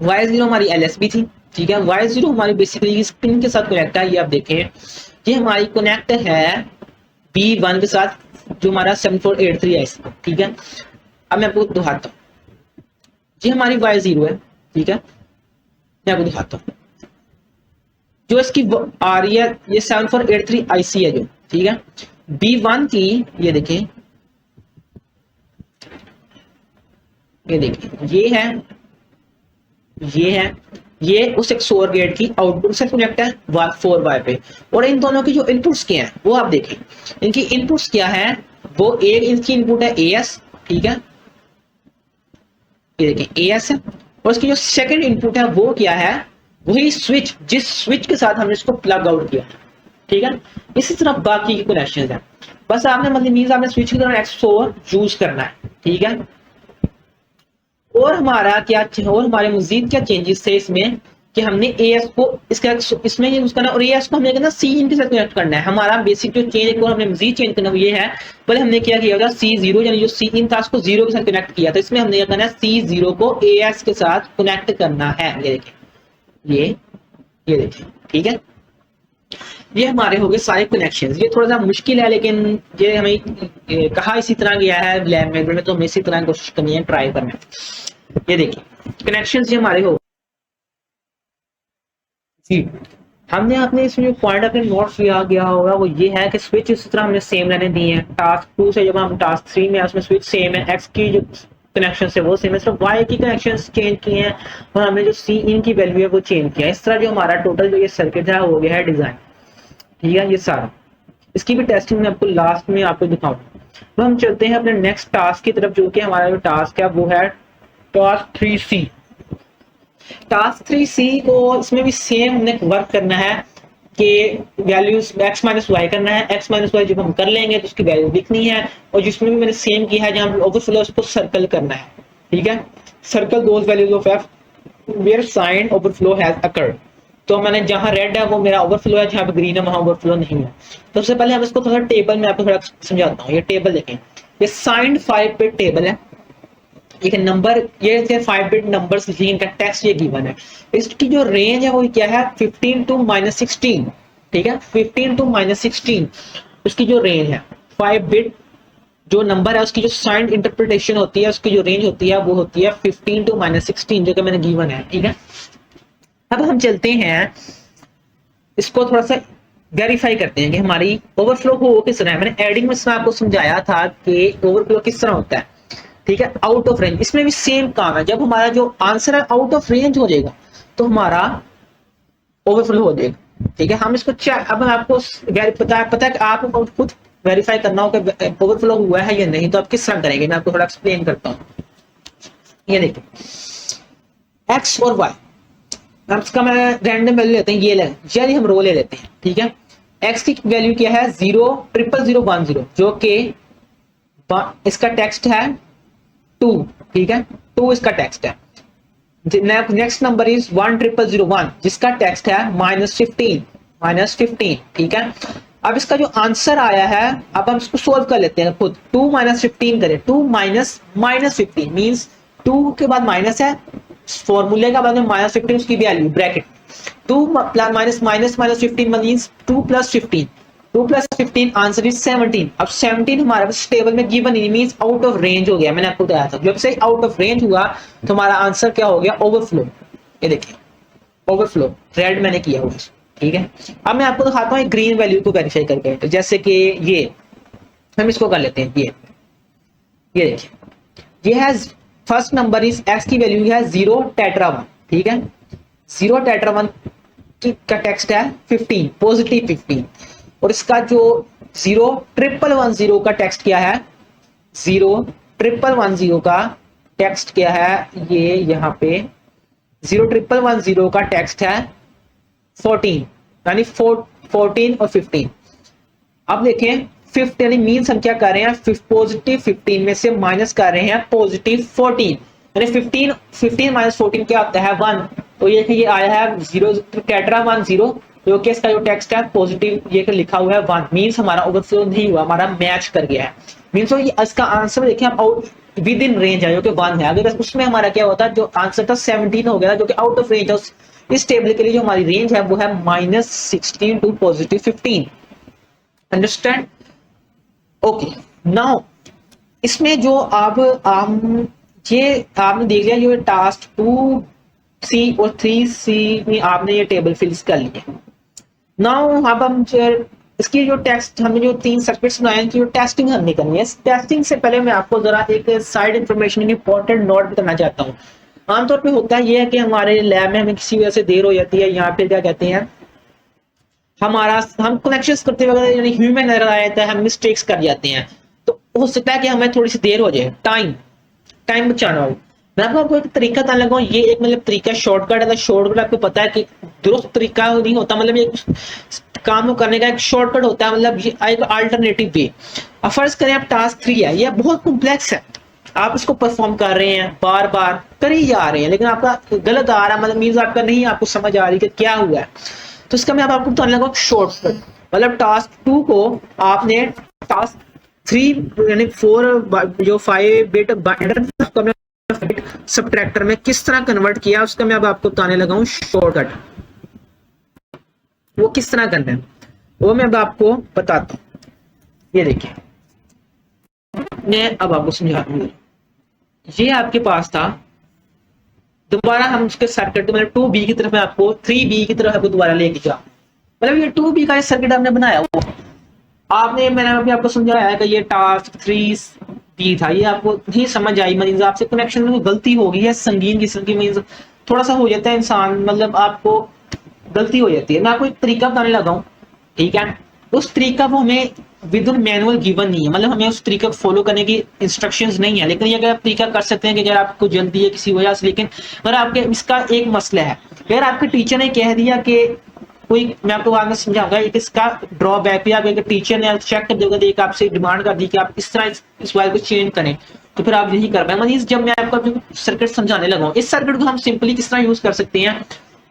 Speaker 1: Y0 हमारी LSB थी, ठीक है। Y0 हमारी बेसिकली इस पिन के साथ कनेक्ट है, ये आप देखें ये हमारी कनेक्ट है B1 के साथ जो हमारा 7483 है, ठीक है। अब मैं आपको दिखाता हूँ, ये हमारी Y0 है, ठीक है। मैं आपको दिखाता हूँ जो इसकी आ रही है, ये 7483 IC है जो, ठीक है। B1 की ये देखें, ये उस XOR गेट की आउटपुट से कनेक्ट है 4Y पे, और इन दोनों की जो इनपुट्स क्या हैं वो आप देखें। इनकी इनपुट्स क्या है, वो एक इनकी इनपुट है AS, ठीक है, ये देखें AS है, और इसकी जो सेकंड इनपुट है वो क्या है, वही स्विच, जिस स्विच के साथ हमने इसको प्लग आउट किया, ठीक है। इसी तरह बाकी के कनेक्शंस हैं, बस आपने मतलब मींस आपने स्विच की तरह XOR यूज करना है, ठीक है। और हमारा क्या, और हमारे मजीद क्या चेंजेस थे इसमें कि हमने AS को इसमें यूज करना, और AS को हमने कहना C के साथ कनेक्ट करना है। हमारा बेसिक जो चेंज को हमने मजीद चेंज करना ये है, पहले हमने क्या किया था C0 यानी जो C था उसको 0 के साथ कनेक्ट किया, तो इसमें हमने क्या करना है C0 को AS के साथ कनेक्ट करना है। ये देखें, ये देखें, ठीक है। ये हमारे हो गए सारे कनेक्शंस। ये थोड़ा सा मुश्किल है लेकिन ये हमें कहा इसी तरह गया है लैब में, तो हमें इसी तरह कोशिश करनी है, ट्राई करना है। ये देखिए कनेक्शंस ये हमारे हो जी। हमने अपने इसमें जो पॉइंट अपने नोट किया गया होगा वो ये है कि स्विच इस तरह हमने सेम रहने दी है। टास्क 2 से जब हम टास्क 3 में उसमें स्विच सेम है, एक्स की जो कनेक्शन है वो सेम है, सिर्फ वाई की कनेक्शन चेंज किए हैं और हमने जो सी इन की वैल्यू है वो चेंज किया है। इस तरह जो हमारा टोटल जो ये सर्किट है हो गया है डिजाइन, ठीक है। ये सारा इसकी भी टेस्टिंग में आपको लास्ट में आपको दिखाऊंगा। तो हम चलते हैं अपने नेक्स्ट टास्क की तरफ, जो कि हमारा जो टास्क है वो है टास्क 3C। टास्क 3C को इसमें भी सेम हमने वर्क करना है कि वैल्यूज x माइनस वाई करना है। x माइनस वाई जब हम कर लेंगे तो उसकी वैल्यू लिखनी है, और जिसमें भी मैंने सेम किया है जहां ओवरफ्लो उसको सर्कल करना है, ठीक है। Circle those values of f where sign overflow has occurred. तो मैंने जहां रेड है वो मेरा ओवरफ्लो है, जहां पे ग्रीन है वहां ओवरफ्लो नहीं है। तो सबसे पहले हम इसको थोड़ा टेबल में आपको थोड़ा समझाता हूँ। ये टेबल देखें, ये साइंड 5 बिट टेबल है, एक नंबर ये 5 बिट नंबर्स इनका टेक्स्ट ये गिवन है। इसकी जो रेंज है वो क्या है 15 to -16, ठीक है। 15 to -16 उसकी जो रेंज है, 5 बिट जो नंबर है उसकी जो साइंड इंटरप्रिटेशन होती है उसकी जो रेंज होती है वो होती है 15 to -16 जो कि मैंने गिवन है, ठीक है। अब हम चलते हैं इसको थोड़ा सा वेरीफाई करते हैं कि हमारी ओवरफ्लो हो किस तरह है। मैंने एडिंग में आपको समझाया था कि ओवरफ्लो किस तरह होता है, ठीक है। आउट ऑफ रेंज, इसमें भी सेम काम है। जब हमारा जो आंसर है आउट ऑफ रेंज हो जाएगा तो हमारा ओवरफ्लो हो जाएगा, ठीक है। हम इसको अब आपको पता है कि आपको खुद वेरीफाई करना हो कि ओवरफ्लो हुआ है या नहीं, तो आप किस तरह करेंगे मैं आपको थोड़ा एक्सप्लेन करता हूँ। ये देखिए एक्स और वाई, हम इसका मैं रैंडम वैल्यू लेते हैं, ये यानी हम रो ले लेते हैं, ठीक है। एक्स की वैल्यू क्या है 00010, जो कि इसका टेक्स्ट है 2, ठीक है। 2 इसका टेक्स्ट है। नेक्स्ट नंबर इज 10001 जिसका टेक्स्ट है -15, -15, ठीक है। अब इसका जो आंसर आया है, अब हम इसको सोल्व कर लेते हैं खुद। 2 - 15 करें, 2 माइनस -15 मीन्स 2 के बाद माइनस है, फॉर्मूले का बाद में -15 उसकी value bracket, 2 minus minus -15 means 2 + 15, 2 + 15 answer is 17। अब 17 हमारे पास टेबल में गिवन नहीं मींस आउट ऑफ रेंज हो गया, मैंने आपको बताया था। जब से आउट ऑफ रेंज हुआ तो हमारा आंसर क्या हो गया, ओवरफ्लो। ये देखिए ओवरफ्लो रेड मैंने किया हुआ, ठीक है। अब मैं आपको दिखाता हूँ ग्रीन वैल्यू को वेरीफाई करके। तो जैसे कि ये हम इसको कर लेते हैं, ये देखिए ये है फर्स्ट नंबर इज एक्स की वैल्यू है 0 टेट्रा 1, ठीक है। 0 टेट्रा 1 का टेक्स्ट है 15 पॉजिटिव 15, और इसका जो 0,1,1,10 का टेक्स्ट क्या है, 0,1,1,1,0 का टेक्स्ट क्या है, ये यहाँ पे 0,1,1,1,0 का टेक्स्ट है 14, यानी 14 और 15। अब देखें 5 यानी मीन हम क्या कर रहे हैं, पॉजिटिव 15 में से माइनस कर रहे हैं पॉजिटिव 14, यानी 15 माइनस 14 क्या होता है 1। तो ये आया है 0 टेट्रा 1 0, जो कि इसका जो टेक्स्ट है पॉजिटिव ये लिखा हुआ है 1, मीन्स हमारा ओवरफ्लो नहीं हुआ, हमारा मैच कर गया है। मीन्स तो ये इसका आंसर देखिए आप विद इन रेंज है, जो कि 1 है। अगर उसमें हमारा क्या होता है, जो आंसर था 17 हो गया, जो कि आउट ऑफ रेंज है। इस टेबल के लिए जो हमारी रेंज है वो है -16 टू +15। अंडरस्टैंड? ओके, नाउ इसमें जो अब ये आपने देख लिया, जो टास्क 2C और 3C में आपने ये टेबल फिल्स कर लिए। नाउ अब हम इसकी जो टेक्स्ट हमने जो 3 सर्किट्स बनाए हैं, जो टेस्टिंग हमने करनी है। टेस्टिंग से पहले मैं आपको जरा एक साइड इंफॉर्मेशन इंपॉर्टेंट नोट बताना चाहता हूँ। आमतौर पे होता है ये है कि हमारे लैब में हमें किसी वजह से देर हो जाती है, यहाँ पे क्या कहते हैं हम कनेक्शंस करते वक्त यानी ह्यूमन एरर आ जाता है, हम मिस्टेक्स कर जाते हैं, तो हो सकता है कि हमें थोड़ी सी देर हो जाए। टाइम बचाना हो, मैं आपको एक तरीका बताने लगा हूँ। ये एक मतलब तरीका शॉर्टकट है। शॉर्टकट आपको पता है कि दुरुस्त तरीका नहीं होता, मतलब ये काम करने का एक शॉर्टकट होता है, मतलब ये एक अल्टरनेटिव वे। अब फर्ज करें आप टास्क 3 है, ये बहुत कॉम्प्लेक्स है, आप इसको परफॉर्म कर रहे हैं, बार बार कर ही जा रहे हैं, लेकिन आपका गलत आ रहा है, मतलब मीन्स आपका नहीं आपको समझ आ रही कि क्या हुआ है। तो इसका मैं आपको बताने लगा शॉर्टकट, मतलब टास्क 2 को आपने टास्क 3 यानी 4 जो 5 बिट सबट्रैक्टर में किस तरह कन्वर्ट किया, उसका मैं अब आपको बताने लगा हूं शॉर्टकट। वो किस तरह करना है वो मैं अब आपको बताता हूं। ये देखिए मैं अब आपको समझा दूंगा। ये आपके पास था, दोबारा हम उसके सर्किट मतलब 2B की तरफ मैं आपको 3B की तरफ आपको दोबारा लेके जा, मतलब ये 2B का सर्किट हमने बनाया हुआ आपने, मैंने अभी आपको समझाया है कि ये टास्क 3B था, ये आपको नहीं समझ आई, मतलब आपसे कनेक्शन में गलती हो गई है संगीन किस्म की, मीन्स थोड़ा सा हो जाता है इंसान, मतलब आपको गलती हो जाती है। मैं आपको एक तरीका बताने लगा हूँ, ठीक है। उस तरीका को हमें विद इन मैनुअल गिवन नहीं है, मतलब हमें उस तरीका को फॉलो करने की इंस्ट्रक्शंस नहीं है, लेकिन ये अगर आप तरीका कर सकते हैं कि अगर आपको जल्दी है किसी वजह से, लेकिन अगर आपके इसका एक मसला है, अगर आपके टीचर ने कह दिया कि कोई, मैं आपको आगे समझाऊंगा एक इसका ड्रॉबैक भी, आप टीचर ने चेक कर देगा, एक आपसे डिमांड कर दी कि आप इस तरह इस वायर को चेंज करें, तो फिर आप यही कर पाए। मतलब जब मैं आपको सर्किट समझाने लगा हूँ, इस सर्किट को हम सिंपली किस तरह यूज कर सकते हैं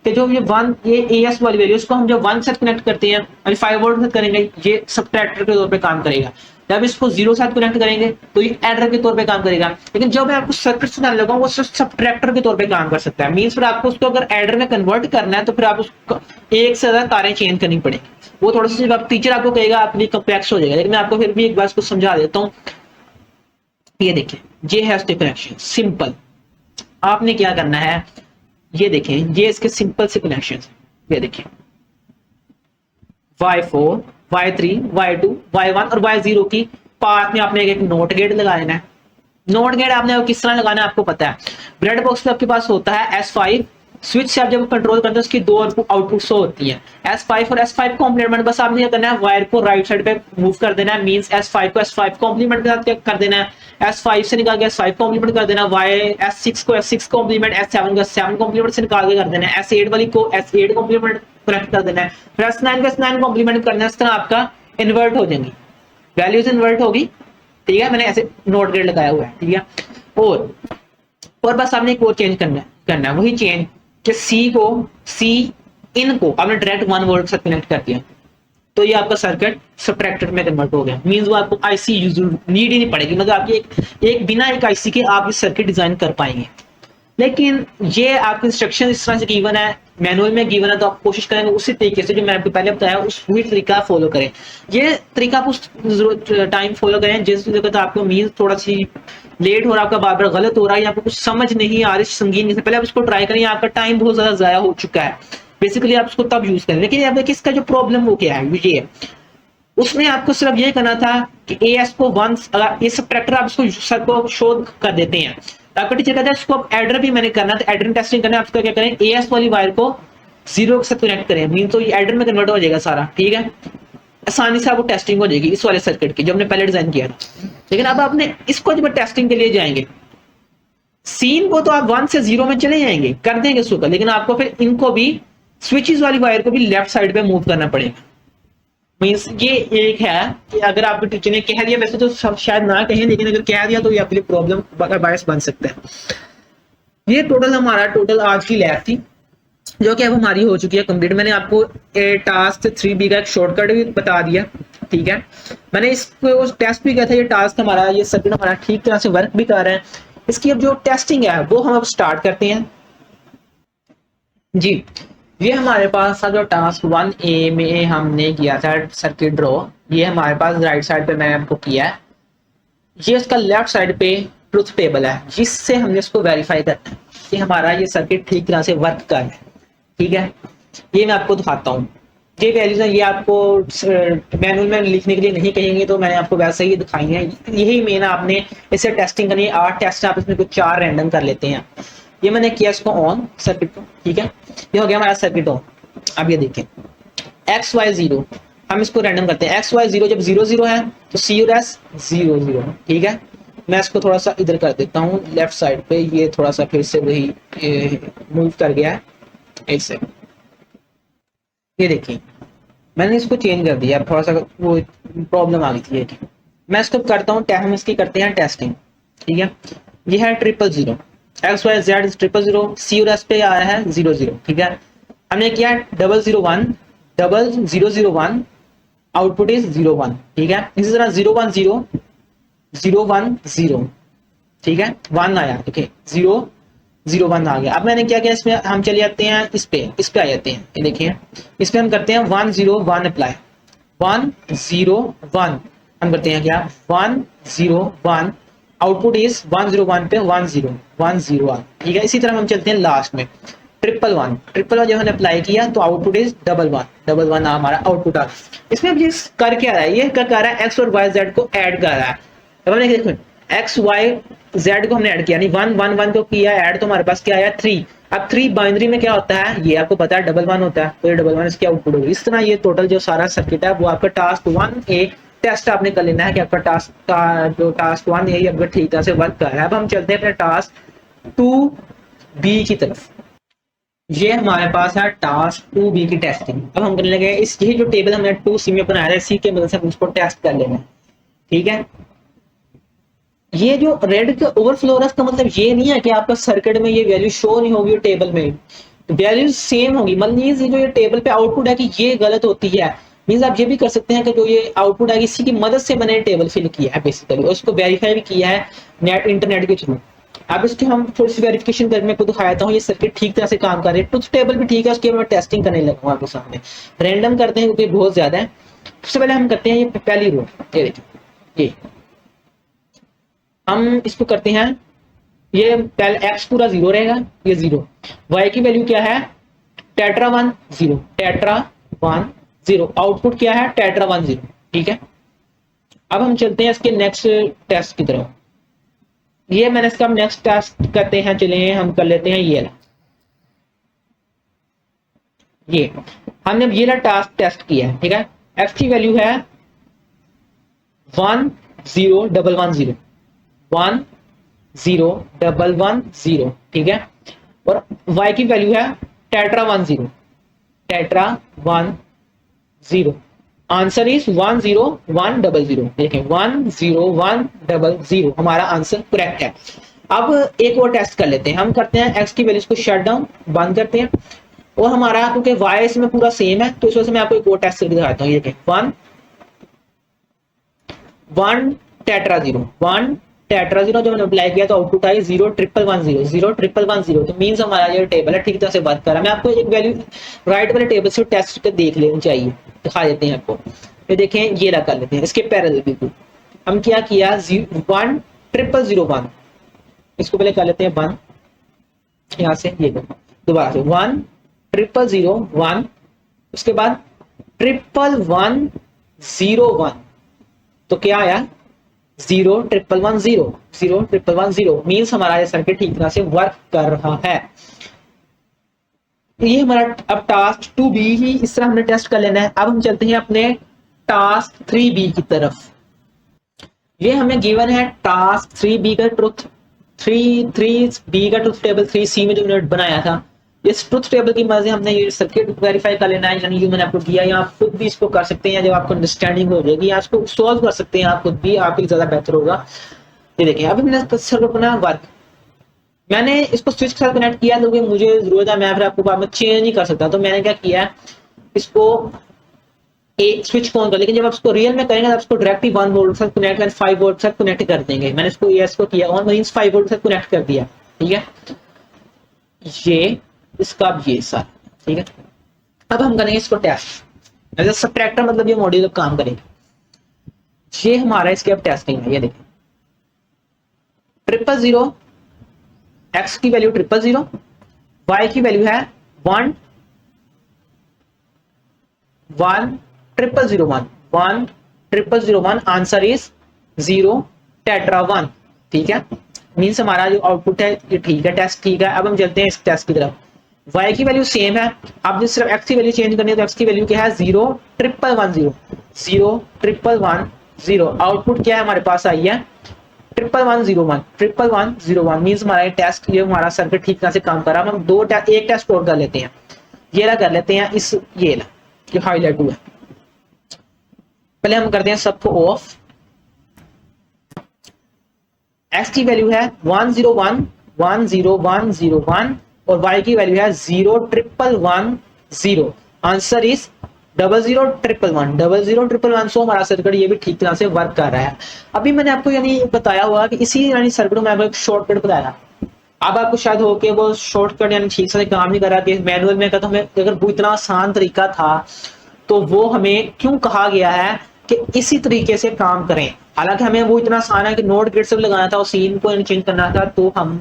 Speaker 1: कि जो ये एएस वाली वैल्यू इसको हम जब 1 से कनेक्ट करते हैं, 5 वोल्ट से करेंगे, ये सबट्रैक्टर के तौर पे काम करेगा। जब इसको 0 से कनेक्ट करेंगे तो ये एडर के तौर पे काम करेगा। लेकिन जब मैं आपको सर्किट सुनाने लगा वो सबट्रैक्टर के तौर पे काम कर सकता है। मींस फिर आपको उसको अगर एडर में कन्वर्ट करना है तो फिर आप उसको एक से ज्यादा तारें चेंज करनी पड़ेगी। वो थोड़ा सा जब टीचर आपको कहेगा आपके लिए कॉम्प्लेक्स हो जाएगा, लेकिन मैं आपको फिर भी एक बार इसको समझा देता हूँ। ये देखिए ये है उसके कनेक्शन सिंपल। आपने क्या करना है, ये देखें ये इसके सिंपल से कनेक्शन, ये देखिए Y4 Y3 Y2 Y1 और Y0 की पार्ट में आपने एक नोट गेट लगा देना है। नोट गेट आपने किस तरह लगाना है आपको पता है, ब्रेड बॉक्स में आपके पास होता है S5 स्विच से आप जब कंट्रोल करते हैं उसकी 2 आउटपुट शो होती है, S5 और S5 कॉम्प्लीमेंट। बस आपने क्या करना है, वायर को राइट साइड पे मूव कर देना है, मींस S5 को S5 कॉम्प्लीमेंट के साथ कर देना है, S5 से निकाल के S5 कॉम्प्लीमेंट कर देना, S6 को S6 कॉम्प्लीमेंट, S7 को S7 कॉम्प्लीमेंट से निकाल के कर देना है, S8 वाली को S8 कॉम्प्लीमेंट कनेक्ट कर देना है, फिर S9 को S9 कॉम्प्लीमेंट करना है। इस तरह आपका इन्वर्ट हो जाएंगी, वैल्यूज इन्वर्ट होगी, ठीक है। मैंने ऐसे नोट गेट लगाया हुआ है, ठीक है। और बस आपने एक और चेंज करना है वही चेंज कि C को C इनको आपने डायरेक्ट 1 वोल्ट से कनेक्ट कर दिया, तो ये आपका सर्किट सब्ट्रैक्टर में कन्वर्ट हो गया। मींस वो आपको आईसी यूज नीड ही नहीं पड़ेगी, मतलब आपकी एक बिना एक आईसी के आप इस सर्किट डिजाइन कर पाएंगे। लेकिन ये आपके इंस्ट्रक्शन इस तरह से गिवन है, मैनुअल में गिवन है, तो आप कोशिश करेंगे उसी तरीके से जो मैंने आपको पहले बताया उस वही तरीका फॉलो करें। ये तरीका आप उस टाइम फॉलो करें जिस जगह आपको मीन्स थोड़ा सी लेट हो रहा है, आपका बार बार गलत हो रहा है, या आपको कुछ समझ नहीं आ रही संगीन से पहले आप इसको ट्राई करें, आपका टाइम बहुत ज्यादा जाया हो चुका है, बेसिकली आप उसको तब यूज करें। लेकिन यहाँ पे किसका जो प्रॉब्लम वो क्या है, ये उसने आपको सिर्फ ये करना था कि एएस को 1, अगर ये सब्ट्रैक्टर आप इसको सर को शो कर देते हैं, आपका टीचर कहता है इसको अब एडर भी मैंने करना, तो एडर टेस्टिंग करना है, आपका क्या करें, एएस वाली वायर को 0 के साथ कनेक्ट करें, मीन तो ये एडर में कन्वर्ट हो जाएगा सारा, ठीक है, आसानी से आपको टेस्टिंग हो जाएगी इस वाले सर्किट की जो हमने पहले डिजाइन किया था। लेकिन अब आपने इसको जब टेस्टिंग के लिए जाएंगे, सीन को तो आप 1 से 0 में चले जाएंगे, कर देंगे उसको, लेकिन आपको फिर इनको भी स्विचेस वाली वायर को भी लेफ्ट साइड पे मूव करना पड़ेगा। मींस ये एक है कि अगर आपके टीचर ने कह दिया, वैसे तो सब शायद ना कहें, लेकिन अगर कह दिया तो ये आपके लिए प्रॉब्लम बायस बन सकता है। ये टोटल आज की लैब थी जो कि अब हमारी हो चुकी है कंप्लीट। मैंने आपको टास्क 3B का एक शॉर्टकट भी बता दिया, ठीक है, मैंने इसको टेस्ट भी किया था, ये टास्क हमारा, ये सर्किट हमारा ठीक तरह से वर्क भी कर रहा है। इसकी अब जो टेस्टिंग है वो हम अब स्टार्ट करते हैं जी। ये हमारे पास था जो टास्क 1A में हमने किया था सर्किट ड्रॉ, ये हमारे पास राइट साइड पे मैंने आपको किया है, ये इसका लेफ्ट साइड पे ट्रुथ टेबल है जिससे हमने इसको वेरीफाई करना है कि हमारा ये सर्किट ठीक तरह से वर्क कर रहा है, ठीक है। ये मैं आपको दिखाता हूँ, ये वैल्यूज है, ये आपको मैनुअल में लिखने के लिए नहीं कहेंगे, तो मैंने आपको वैसे ही दिखाई है, यही मेन आपने इसे टेस्टिंग करनी है। 8 टेस्ट आप इसमें कुछ 4 रैंडम कर लेते हैं। ये मैंने किया इसको ऑन सर्किट को, ठीक है, ये हो गया हमारा सर्किट ऑन। अब ये देखें XY0, हम इसको रैंडम करते हैं, XY0 जब 0 0 है तो C और S 0 0, ठीक है। मैं इसको थोड़ा सा इधर कर देता हूँ लेफ्ट साइड पे, ये थोड़ा सा फिर से वही मूव कर गया है, ऐसे ये देखिए मैंने इसको चेंज कर दिया, थोड़ा सा वो प्रॉब्लम आ गई थी। मैं इसको करता हूँ, हम इसकी करते हैं टेस्टिंग, ठीक है। ये है 000 XYZ 000, C और S पे आ रहा है 0 0, ठीक है। हमने किया 001 0001, आउटपुट इज 01, ठीक है। इसी तरह 010 010, ठीक है, 1 आया, ठीक है, 001 आ गया। अब मैंने क्या किया, इसमें हम चले जाते हैं इस पे आ जाते हैं, ये देखिए इस पे हम करते हैं 101 अप्लाई, 101 हम करते हैं क्या, 101, आउटपुट इज 101 पे 10 ठीक है। इसी तरह हम चलते हैं लास्ट में 111 जब हमने अप्लाई किया तो आउटपुट इज 11 हमारा आउटपुट आ गया। इसमें अब ये कर क्या रहा है, ये कर रहा है एक्स और वाई जेड को ऐड कर रहा है। अब हमने देखो एक्स वाई जेड को हमने ऐड किया, नहीं 1 1 1 को किया ऐड, तो हमारे पास क्या आया 3। अब 3 बाइनरी में क्या होता है, ये आपको पता है 11 होता है, तो ये 11 इसकी आउटपुट होगी। इस तरह ये टोटल जो सारा सर्किट है वो आपका टास्क 1A टेस्ट आपने कर लेना है कि आपका टास्क 1A आपका ठीक तरह से वर्क कर रहा है। अब हम चलते हैं अपने टास्क 2B की तरफ। ये हमारे पास है टास्क 2B की टेस्टिंग। अब हम करने लगे इस ये जो टेबल हमने 2C में बनाया है, इसी के मदद से हम इसको टेस्ट कर लेना है, ठीक है। ये जो रेड के ओवरफ्लो है इसका मतलब ये नहीं है कि आपका सर्किट में ये वैल्यू शो नहीं होगी, टेबल में वैल्यू सेम होगी। मतलब ये जो ये टेबल पे आउटपुट है कि ये गलत होती है, मींस आप ये भी कर सकते हैं कि जो ये आउटपुट है इसी की मदद से मैंने टेबल फिल किया है बेसिकली, और उसको वेरीफाई भी किया है नेट इंटरनेट के थ्रू। अब इसकी हम थोड़ी सी वेरिफिकेशन करके मैं आपको दिखाता हूँ ये सर्किट ठीक तरह से काम कर रही है। ट्रुथ टेबल भी ठीक है, उसकी मैं टेस्टिंग करने लगा हूँ आपके सामने। रैंडम करते हैं क्योंकि बहुत ज्यादा है। सबसे पहले हम करते हैं ये पहली रो, ये देखिए ये हम इसको करते हैं, ये पहले एक्स पूरा 0 रहेगा, ये 0, वाई की वैल्यू क्या है टेट्रा 1 0, टेट्रा 1 0, आउटपुट क्या है टेट्रा 1 0, ठीक है। अब हम चलते हैं इसके नेक्स्ट टेस्ट की तरफ। ये मैंने इसका नेक्स्ट टेस्ट करते हैं, चलिए हम कर लेते हैं ये हमने ये ला टास्क टेस्ट किया है, ठीक है। एक्स की वैल्यू है 1 0 1 1 0, 1 0 1 1 0, ठीक है। और y की वैल्यू है टेट्रा 1 0, टेट्रा 1 0। आंसर इज 1 0 1 0 0, देखें 1 0 1 0 0 हमारा आंसर करेक्ट है। अब एक और टेस्ट कर लेते हैं, हम करते हैं x की वैल्यूज को शट डाउन बंद करते हैं, और हमारा क्योंकि वाई इसमें पूरा सेम है तो इस वजह से मैं आपको एक और टेस्ट करके दिखाता हूँ। ये देखें 1 टेट्रा जीरो जो मैंने अप्लाई किया तो आउटपुट आई 0 1 1 0 तो मींस हमारा ये टेबल है ठीक तरह से वर्क कर रहा है। मैं आपको एक वैल्यू राइट वाले टेबल से टेस्ट करके देख लेनी चाहिए, दिखा देते हैं आपको। ये देखें ये रहा कर लेते हैं इसके पैरेलल बिल्कुल। हम क्या किया 1 1 0 1 इसको पहले कर लेते हैं 1 यहां से, ये दोबारा से 1 1 0 1 उसके बाद 1 1 0 1 तो क्या आया 0 1 1 0 0 1 1 0 मीन्स हमारा ये सर्किट ठीक तरह से वर्क कर रहा है। ये हमारा अब टास्क 2B ही इस तरह हमने टेस्ट कर लेना है। अब हम चलते हैं अपने टास्क 3B की तरफ। ये हमें गिवन है टास्क 3B का ट्रुथ 3B का ट्रुथ टेबल 3C में जो हमने बनाया था। इस ट्रुथ टेबल की मदद से हमने ये सर्किट वेरीफाई कर लेना है, यानी जो मैंने आपको किया या आप खुद भी इसको कर सकते हैं जब आपको अंडरस्टैंडिंग हो जाएगी या इसको सॉल्व कर सकते हैं आप खुद भी, आपके ज्यादा बेहतर होगा। ये देखिए अब हमने सर्किट बना वर्क, मैंने इसको स्विच के साथ कनेक्ट किया क्योंकि मुझे जरूरत है, मैं फिर आपको बाद में चेंज नहीं कर सकता। तो मैंने क्या किया इसको एक स्विच को ऑन कर, लेकिन जब आप इसको रियल में करेंगे तो आपको डायरेक्टली 1 वोल्ट से कनेक्ट कर 5 वोल्ट से कनेक्ट कर देंगे। मैंने इसको ये इसको किया ऑन मींस 5 वोल्ट से कनेक्ट कर दिया, ठीक है ये इसका ये सारा ठीक है। अब हम करेंगे इसको टेस्ट एज अ सब्ट्रैक्टर, मतलब ये मॉड्यूल काम करेगा। ये हमारा इसके अब टेस्टिंग है। ये देखिए 0 0 x की वैल्यू 0 0 y की वैल्यू है 1 1 0 0 1 1 0 0 1 आंसर इज 0 टेट्रा 1, ठीक है मींस हमारा जो आउटपुट है ये ठीक है, टेस्ट ठीक है। अब हम चलते हैं इस टेस्ट की तरफ। y की वैल्यू सेम है, अब जिस सिर्फ x की वैल्यू चेंज करनी है तो x की वैल्यू क्या है 0 1 1 0 0 1 1 0 आउटपुट क्या है हमारे पास आई है 1 1 0 1 1 1 0 1 मींस हमारा टेस्ट ये हमारा सर्किट ठीक तरह से काम कर रहा है। हम एक टेस्ट और कर लेते हैं, ये ला कर लेते हैं इस ये ला जो हाईलाइट हुआ है। पहले हम करते हैं सबको ऑफ। x की वैल्यू है 1 0 1 1 0 1 0 1 और y की वैल्यू है 0 1 1 0 आंसर इज 0 0 1 1 0 0 1 1। सो हमारा सर्किट ये भी ठीक तरह से वर्क कर रहा है। अभी मैंने आपको यानी बताया हुआ कि इसी यानी सर्किट में आपको एक शॉर्टकट बताया, अब आपको शायद हो कि वो शॉर्टकट यानी ठीक से काम नहीं कर रहा कि मैनुअल में कहता हमें अगर वो इतना आसान तरीका था तो वो हमें क्यों कहा गया है कि इसी तरीके से काम करें। हालांकि हमें वो इतना आसान है कि नोट गेट से लगाना था और सीन को चेंज करना था तो हम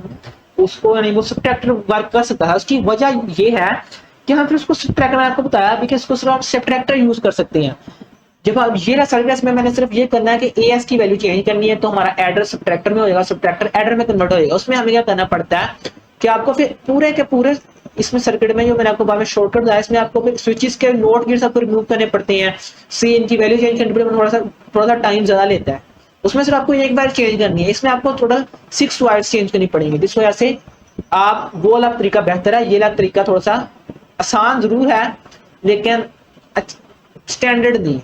Speaker 1: उसको यानी वो सब्ट्रैक्टर वर्क कर सकता था। उसकी वजह ये है कि हम फिर उसको सब्ट्रैक्टर, मैंने आपको बताया भी कि इसको सिर्फ आप सब्ट्रैक्टर यूज कर सकते हैं। जब आप ये सर्किट में मैंने सिर्फ ये करना है कि एस की वैल्यू चेंज करनी है तो हमारा एडर सब्ट्रैक्टर में हो जाएगा, सब्ट्रैक्टर एडर में कन्वर्ट हो जाएगा। उसमें हमें क्या करना पड़ता है कि आपको फिर पूरे के पूरे इसमें सर्किट में जो मैंने आपको बाद में शॉर्टकट बताया इसमें आपको फिर स्विचेस के नोट गेट्स आपको रिमूव करने पड़ते हैं। सी इनकी वैल्यू चेंज करने में थोड़ा सा टाइम ज्यादा लेता है, उसमें सिर्फ आपको एक बार चेंज करनी है। इसमें आपको टोटल 6 वायर्स चेंज करनी पड़ेंगी, जिस वजह से आप वो वाला तरीका बेहतर है। ये वाला तरीका थोड़ा सा आसान जरूर है लेकिन स्टैंडर्ड नहीं।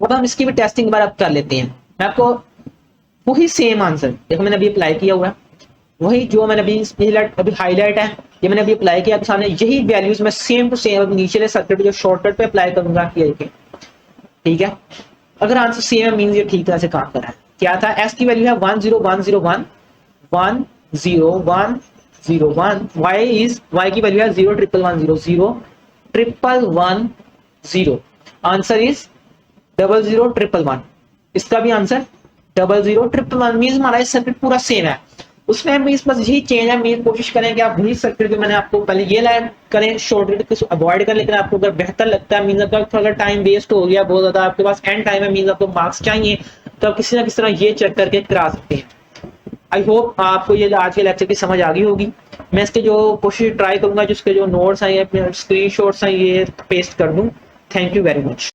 Speaker 1: अब हम इसकी भी टेस्टिंग बार आप कर लेते हैं। मैं आपको वही सेम आंसर देखो मैंने अभी अप्लाई किया हुआ है, वही जो मैंने अभी हाईलाइट है ये मैंने अभी अप्लाई किया आपके सामने, यही वैल्यूज मैं सेम टू सेम नीचे सर्किट जो शॉर्टकट पे अप्लाई करूंगा ये ठीक है। अगर आंसर सेम है मींस ये ठीक तरह से काम कर रहा है। क्या था एस की वैल्यू है 1 0 1 0 1 1 0 1 0 1 y की वैल्यू है 0 1 1 0 0 1 1 0 आंसर इज 0 0 1 1। इसका भी आंसर 0 0 1 1 मींस हमारा सर्किट पूरा सेम है। उसमें हम बस यही चेंज है, मैं कोशिश करें कि आप वही सर्किट जो मैंने आपको पहले ये लाइन करें शॉर्टकट को अवॉइड करें। लेकिन आपको अगर बेहतर लगता है मींस अगर थोड़ा टाइम वेस्ट हो गया बहुत ज्यादा आपके पास एंड टाइम है मींस आपको मार्क्स चाहिए तो आप किसी ना किसी तरह ये चेक करके करा सकते हैं। आई होप आपको ये आज के लेक्चर की समझ आ गई होगी। मैं इसके जो कोशिश ट्राई करूंगा जिसके जो नोट्स हैं स्क्रीन शॉट्स हैं ये पेस्ट कर दूं। Thank you very much.